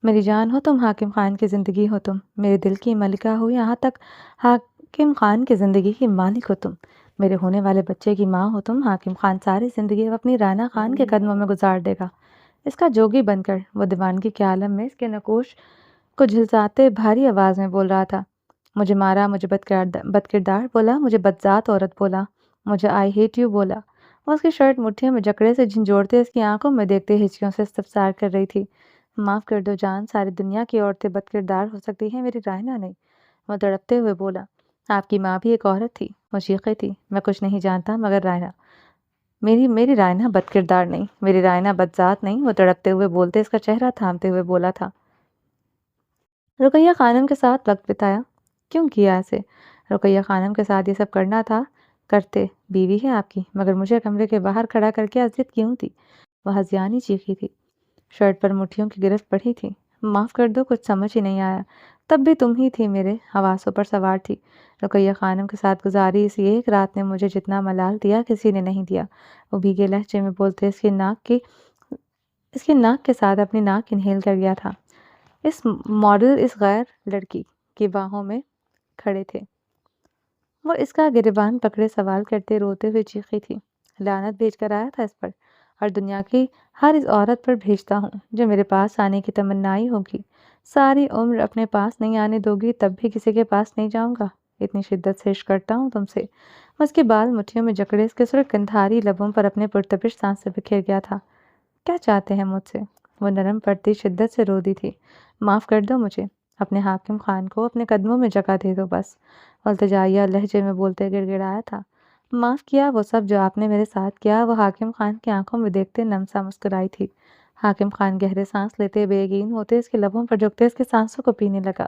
میری جان ہو تم، حاکم خان کی زندگی ہو تم، میرے دل کی ملکہ ہو، یہاں تک حاکم خان کی زندگی کی مالک ہو تم، میرے ہونے والے بچے کی ماں ہو تم۔ حاکم خان ساری زندگی اب اپنی رائنا خان کے قدموں میں گزار دے گا، اس کا جوگی بن کر۔ وہ دیوانگی کے عالم میں اس کے نقوش کو جھلساتے بھاری آواز میں بول رہا تھا۔ مجھے مارا، مجھے بد کردار بولا، مجھے بدذات عورت بولا، مجھے آئی ہیٹ یو بولا۔ وہ اس کی شرٹ مٹھیوں میں جکڑے سے جھنجھوڑتے اس کی آنکھوں میں دیکھتے ہچکیوں سے استفسار کر رہی تھی۔ معاف کر دو جان، ساری دنیا کی عورتیں بد کردار ہو سکتی ہیں، میری رائنا نہیں۔ وہ تڑپتے ہوئے بولا۔ آپ کی ماں بھی ایک عورت تھی، وہ چیخیں تھی، میں کچھ نہیں جانتا مگر رائنا، میری رائنا بد کردار نہیں، میری رائنا بدذات نہیں۔ وہ تڑپتے ہوئے بولتے اس کا چہرہ تھامتے ہوئے بولا تھا۔ رقیہ خانم کے ساتھ وقت بتایا، کیوں کیا ایسے؟ رقیہ خانم کے ساتھ یہ سب کرنا تھا، کرتے، بیوی ہے آپ کی، مگر مجھے کمرے کے باہر کھڑا کر کے اذیت کیوں تھی؟ وہ ہنسیانی چیخی تھی۔ شرٹ پر مٹھیوں کی گرفت بڑھی تھی۔ معاف کر دو، کچھ سمجھ ہی نہیں آیا، تب بھی تم ہی تھی میرے حواسوں پر سوار تھی۔ رقیہ خانم کے ساتھ گزاری اسی ایک رات نے مجھے جتنا ملال دیا کسی نے نہیں دیا۔ وہ بھیگے لہجے میں بولتے اس کی ناک کے ساتھ اپنی ناک انہیل کر گیا تھا۔ اس ماڈل اس غیر لڑکی کی باہوں میں کھڑے تھے۔ وہ اس کا گریبان پکڑے سوال کرتے روتے ہوئے چیخی تھی، لعنت بھیج کر آیا تھا اس پر، اور دنیا کی ہر اس عورت پر بھیجتا ہوں جو میرے پاس آنے کی تمنائی ہوگی۔ ساری عمر اپنے پاس نہیں آنے دو گی تب بھی کسی کے پاس نہیں جاؤں گا۔ اتنی شدت سے عشق کرتا ہوں تم سے۔ وہ اس کے بال مٹھیوں میں جکڑے اس کے سرخ گندھاری لبوں پر اپنے پرتپش سانس سے بکھیر گیا تھا۔ کیا چاہتے ہیں مجھ سے؟ وہ نرم پڑتی شدت سے رو دی تھی۔ معاف کر دو مجھے، اپنے حاکم خان کو اپنے قدموں میں جگہ دے دو بس، التجائیہ لہجے میں بولتے گڑ گڑایا تھا۔ معاف کیا وہ سب جو آپ نے میرے ساتھ کیا؟ وہ حاکم خان کی آنکھوں میں دیکھتے نم سا مسکرائی تھی۔ حاکم خان گہرے سانس لیتے بے یقین ہوتے اس کے لبوں پر جھکتے اس کے سانسوں کو پینے لگا۔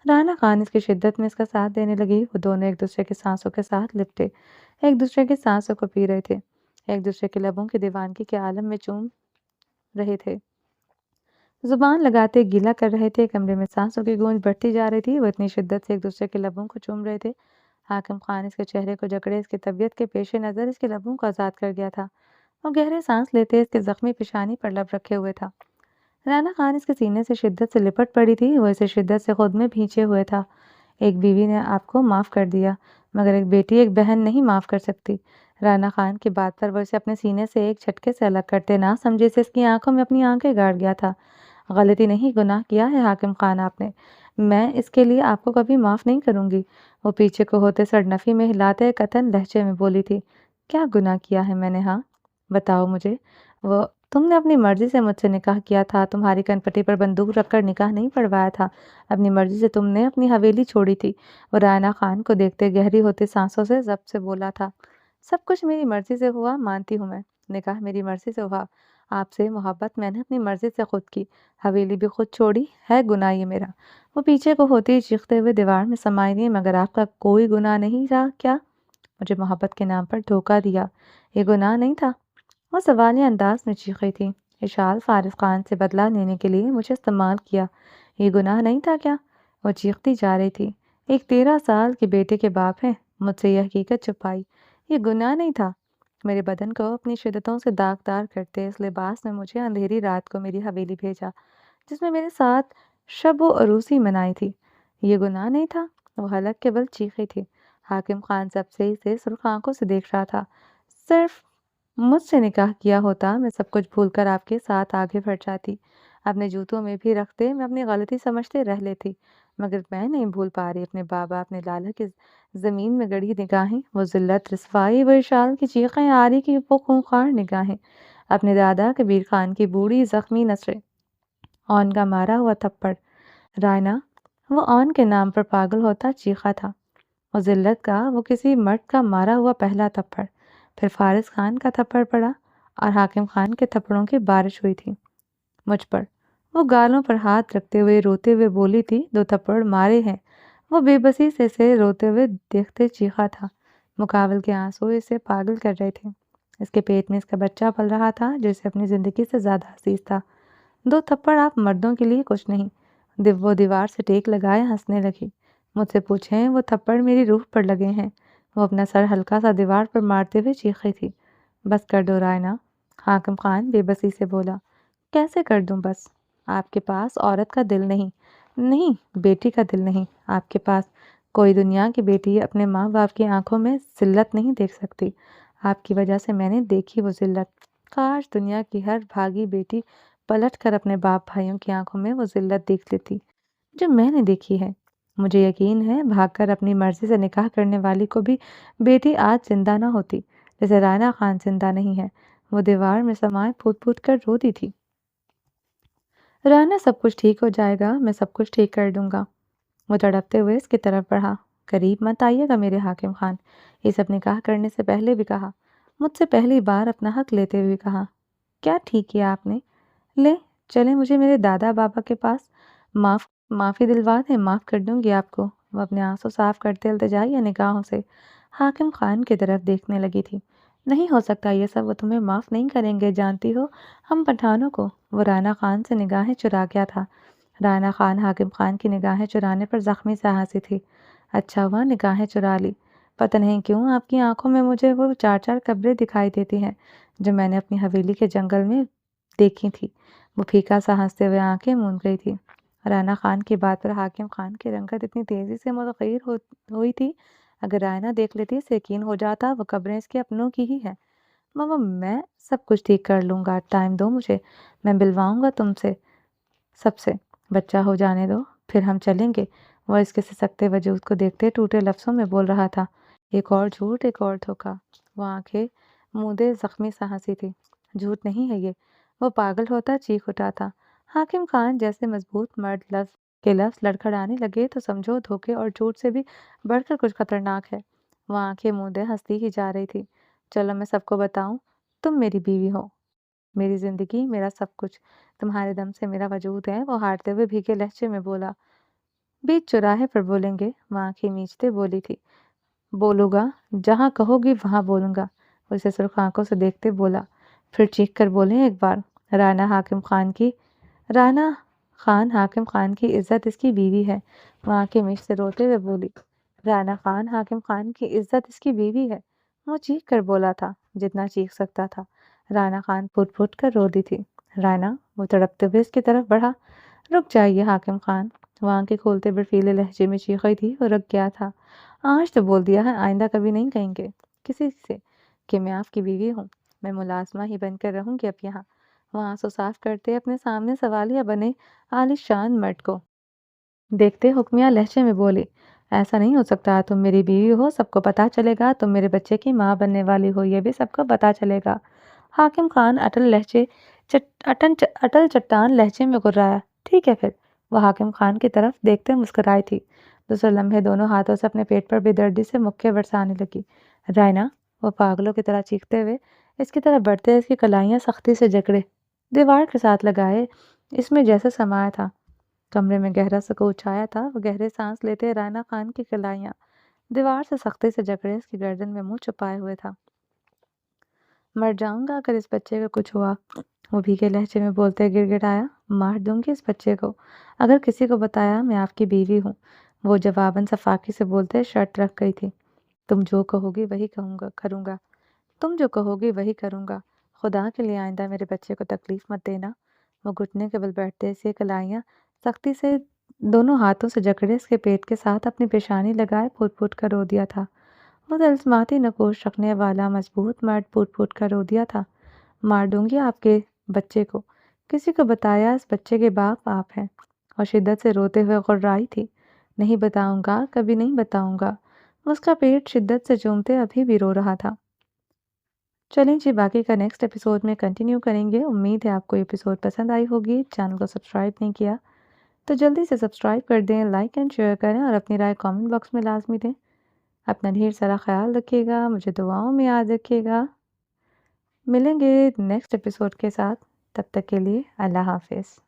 رانا خان اس کی شدت میں اس کا ساتھ دینے لگی۔ وہ دونوں ایک دوسرے کے سانسوں کے ساتھ لپٹے ایک دوسرے کے سانسوں کو پی رہے تھے، ایک دوسرے کے لبوں کی دیوانگی کے عالم میں چوم رہے تھے، زبان لگاتے گیلا کر رہے تھے۔ کمرے میں سانسوں کی گونج بڑھتی جا رہی تھی۔ وہ اتنی شدت سے ایک دوسرے کے لبوں کو چوم رہے تھے۔ حاکم خان اس کے چہرے کو جکڑے اس کی طبیعت کے پیش نظر اس کے لبوں کو آزاد کر گیا تھا۔ وہ گہرے سانس لیتے اس کے زخمی پیشانی پر لب رکھے ہوئے تھا۔ رانا خان اس کے سینے سے شدت سے لپٹ پڑی تھی۔ وہ اسے شدت سے خود میں بھینچے ہوئے تھا۔ ایک بیوی نے آپ کو معاف کر دیا مگر ایک بیٹی ایک بہن نہیں معاف کر سکتی۔ رانا خان کی بات پر وہ اسے اپنے سینے سے ایک جھٹکے سے الگ کرتے نہ سمجھے سے اس کی آنکھوں میں اپنی آنکھیں گاڑ گیا تھا۔ غلطی نہیں، گناہ کیا ہے حاکم خان آپ نے، میں اس کے لیے آپ کو کبھی معاف نہیں کروں گی۔ وہ پیچھے کو ہوتے سڑنفی میں ہلاتے قطن لہجے میں بولی تھی۔ کیا گناہ کیا ہے میں نے؟ ہاں بتاؤ مجھے۔ وہ تم نے اپنی مرضی سے مجھ سے نکاح کیا تھا، تمہاری کنپٹی پر بندوق رکھ کر نکاح نہیں پڑھوایا تھا، اپنی مرضی سے تم نے اپنی حویلی چھوڑی تھی۔ وہ رانا خان کو دیکھتے گہری ہوتی سانسوں سے ضبط سے بولا تھا۔ سب کچھ میری مرضی سے ہوا، مانتی ہوں میں، نکاح میری مرضی سے ہوا، آپ سے محبت میں نے اپنی مرضی سے خود کی، حویلی بھی خود چھوڑی، ہے گناہ یہ میرا؟ وہ پیچھے کو ہوتی چیختے ہوئے دیوار میں سمائی نہیں، مگر آپ کا کوئی گناہ نہیں رہا کیا؟ مجھے محبت کے نام پر دھوکہ دیا، یہ گناہ نہیں تھا؟ وہ سوالیہ انداز میں چیخی تھی۔ اشال فارغ خان سے بدلہ لینے کے لیے مجھے استعمال کیا، یہ گناہ نہیں تھا کیا؟ وہ چیختی جا رہی تھی۔ ایک 13 سال کے بیٹے کے باپ ہیں، مجھ سے یہ حقیقت چھپائی، یہ گناہ نہیں تھا؟ میرے بدن کو اپنی شدتوں سے داغدار کرتے اس لباس میں مجھے اندھیری رات کو میری حویلی بھیجا جس میں میرے ساتھ شب و عروسی منائی تھی، یہ گناہ نہیں تھا؟ وہ حلق کے بل چیخی تھی۔ حاکم خان سب سے اسے سرخ آنکھوں سے دیکھ رہا تھا۔ صرف مجھ سے نکاح کیا ہوتا میں سب کچھ بھول کر آپ کے ساتھ آگے بڑھ جاتی، اپنے جوتوں میں بھی رکھتے میں اپنی غلطی سمجھتے رہ لیتی، مگر میں نہیں بھول پا رہی اپنے بابا، اپنے لالا کی زمین میں گڑی نگاہیں، وہ ذلت رسوائی، وہ اشال کی چیخیں، آری کی وہ خونخوار نگاہیں، اپنے دادا کبیر خان کی بوڑھی زخمی نسریں، اون کا مارا ہوا تھپڑ۔ رائنا وہ اون کے نام پر پاگل ہوتا چیخا تھا، وہ ذلت کا، وہ کسی مرد کا مارا ہوا پہلا تھپڑ، پھر فارس خان کا تھپڑ پڑا اور حاکم خان کے تھپڑوں کی بارش ہوئی تھی مجھ پر۔ وہ گالوں پر ہاتھ رکھتے ہوئے روتے ہوئے بولی تھی، 2 تھپڑ مارے ہیں۔ وہ بے بسی سے اسے روتے ہوئے دیکھتے چیخا تھا۔ مقابل کے آنسو اسے پاگل کر رہے تھے۔ اس کے پیٹ میں اس کا بچہ پل رہا تھا جو اسے اپنی زندگی سے زیادہ عزیز تھا۔ 2 تھپڑ آپ مردوں کے لیے کچھ نہیں۔ وہ دیوار سے ٹیک لگائے ہنسنے لگی۔ مجھ سے پوچھیں، وہ تھپڑ میری روح پر لگے ہیں۔ وہ اپنا سر ہلکا سا دیوار پر مارتے ہوئے چیخی تھی۔ بس کر دو رائنا، حاکم خان بے بسی سے بولا۔ کیسے کر دوں بس؟ آپ کے پاس عورت کا دل نہیں، نہیں بیٹی کا دل نہیں آپ کے پاس۔ کوئی دنیا کی بیٹی اپنے ماں باپ کی آنکھوں میں ذلت نہیں دیکھ سکتی، آپ کی وجہ سے میں نے دیکھی وہ ذلت۔ کاش دنیا کی ہر بھاگی بیٹی پلٹ کر اپنے باپ بھائیوں کی آنکھوں میں وہ ذلت دیکھ لیتی جو میں نے دیکھی ہے۔ مجھے یقین ہے بھاگ کر اپنی مرضی سے نکاح کرنے والی کو بھی بیٹی آج زندہ نہ ہوتی جیسے رائنا خان زندہ نہیں ہے۔ وہ دیوار میں سمائے پھوٹ پھوٹ کر روتی تھی۔ رانا سب کچھ ٹھیک ہو جائے گا، میں سب کچھ ٹھیک کر دوں گا۔ وہ تڑپتے ہوئے اس کی طرف بڑھا۔ قریب مت آئیے گا میرے حاکم خان، یہ سب نکاح کرنے سے پہلے بھی کہا، مجھ سے پہلی بار اپنا حق لیتے ہوئے کہا۔ کیا ٹھیک کیا آپ نے؟ لے چلیں مجھے میرے دادا بابا کے پاس، معافی دلوا دیں، معاف کر دوں گی آپ کو۔ وہ اپنے آنسو صاف کرتے التجائیہ نگاہوں سے حاکم خان کی طرف دیکھنے لگی تھی۔ نہیں ہو سکتا یہ سب، وہ تمہیں معاف نہیں کریں گے، جانتی ہو ہم پٹھانوں کو۔ وہ رانا خان سے نگاہیں چرا گیا تھا۔ رانا خان حاکم خان کی نگاہیں چرانے پر زخمی سا ہنسی تھی۔ اچھا ہوا نگاہیں چرا لی، پتہ نہیں کیوں آپ کی آنکھوں میں مجھے وہ 4 قبریں دکھائی دیتی ہیں جو میں نے اپنی حویلی کے جنگل میں دیکھی تھی۔ وہ پھیکا سا ہنستے ہوئے آنکھیں موند گئی تھی۔ رانا خان کی بات پر حاکم خان کی رنگت اتنی تیزی سے متغیر ہوئی تھی، اگر رائنا دیکھ لیتی اسے یقین ہو جاتا وہ قبریں اس کے اپنوں کی ہی ہیں۔ ماما میں سب کچھ ٹھیک کر لوں گا، ٹائم دو مجھے، میں بلواؤں گا تم سے سب سے، بچہ ہو جانے دو پھر ہم چلیں گے۔ وہ اس کے سسکتے وجود کو دیکھتے ٹوٹے لفظوں میں بول رہا تھا، ایک اور جھوٹ، ایک اور دھوکا۔ وہ آنکھیں مودے زخمی سا ہنسی تھی۔ جھوٹ نہیں ہے یہ، وہ پاگل ہوتا چیخ اٹھا تھا۔ حاکم خان جیسے مضبوط مرد لفظ لڑکھڑانے لگے تو سمجھو دھوکے اور جھوٹ سے بھی بڑھ کر کچھ خطرناک ہے۔ وہ آنکھیں مودے ہنستی ہی جا رہی تھی۔ چلو میں سب کو بتاؤں، تم میری بیوی ہو، میری زندگی، میرا سب کچھ، تمہارے دم سے میرا وجود ہے۔ وہ ہارتے ہوئے بھیگے لہجے میں بولا۔ بیچ چوراہے پر بولیں گے، وہ آنکھیں میچتے بولی تھی۔ بولوں گا، جہاں کہو گی وہاں بولوں گا، وہ اسے سرخ آنکھوں سے دیکھتے بولا۔ پھر چیخ کر بولیں ایک بار، رانا خان حاکم خان کی عزت اس کی بیوی ہے۔ وہ آنکھیں میچتے روتے ہوئے بولی، رانا خان حاکم خان کی عزت اس کی بیوی ہے۔ وہ چیخ کر بولا تھا جتنا چیخ سکتا تھا۔ رانا خان پھٹ پھٹ کر رو دی تھی۔ رانا، وہ تڑپتے ہوئے اس کی طرف بڑھا۔ رک جائیے حاکم خان، وہ آنکھیں کھولتے برفیلے لہجے میں چیخ رہی تھی۔ وہ رک گیا تھا۔ آج تو بول دیا ہے، آئندہ کبھی نہیں کہیں گے کسی سے کہ میں آپ کی بیوی ہوں، میں ملازمہ ہی بن کر رہوں گی اب یہاں۔ وہ آنسو صاف کرتے اپنے سامنے سوالیہ بنے عالی شان مرد کو دیکھتے حکمیہ لہجے میں بولی، ایسا نہیں ہو سکتا، تم میری بیوی ہو، سب کو پتہ چلے گا، تم میرے بچے کی ماں بننے والی ہو، یہ بھی سب کو پتہ چلے گا۔ حاکم خان اٹل چٹان لہجے میں گرایا، ٹھیک ہے پھر۔ وہ حاکم خان کی طرف دیکھتے مسکرائی تھی۔ دوسرے لمحے دونوں ہاتھوں سے اپنے پیٹ پر بے دردی سے مکے برسانے لگی۔ رائنا، وہ پاگلوں کی طرح چیختے ہوئے اس کی طرف بڑھتے اس کی کلائیاں سختی سے جکڑے، دیوار کے ساتھ لگائے، اس میں جیسے سمایا تھا۔ کمرے میں گہرا سکوت چھایا تھا۔ وہ گہرے سانس لیتے رائنا خان کی کلائیاں دیوار سے سختی سے جکڑے اس کی گردن میں منہ چھپائے ہوئے تھا۔ مر جاؤں گا اگر اس بچے کا کچھ ہوا، وہ بھیگے لہجے میں بولتے گڑ گڑایا۔ مار دوں گی اس بچے کو اگر کسی کو بتایا میں آپ کی بیوی ہوں، وہ جواباً صفاقی سے بولتے شرط رکھ گئی تھی۔ تم جو کہو گی وہی کروں گا، تم جو کہو گی وہی کروں گا، خدا کے لیے آئندہ میرے بچے کو تکلیف مت دینا۔ وہ گھٹنے کے بل بیٹھتے سے کلائیاں سختی سے دونوں ہاتھوں سے جکڑے اس کے پیٹ کے ساتھ اپنی پیشانی لگائے پھوٹ پھوٹ کر رو دیا تھا۔ وہ طلسماتی نقوش رکھنے والا مضبوط مرد پھوٹ پھوٹ کر رو دیا تھا۔ مار دوں گی آپ کے بچے کو، کسی کو بتایا اس بچے کے باپ آپ ہیں، اور شدت سے روتے ہوئے غرائی تھی۔ نہیں بتاؤں گا، کبھی نہیں بتاؤں گا۔ اس کا پیٹ شدت سے چومتے ابھی بھی رو رہا تھا۔ چلیں جی، باقی کا نیکسٹ ایپیسوڈ میں کنٹینیو کریں گے۔ امید ہے آپ کو ایپیسوڈ پسند آئی ہوگی۔ چینل کو سبسکرائب نہیں کیا تو جلدی سے سبسکرائب کر دیں، لائک اینڈ شیئر کریں اور اپنی رائے کامنٹ باکس میں لازمی دیں۔ اپنا ڈھیر سارا خیال رکھیے گا، مجھے دعاؤں میں یاد رکھیے گا۔ ملیں گے نیکسٹ ایپیسوڈ کے ساتھ، تب تک کے لیے اللہ حافظ۔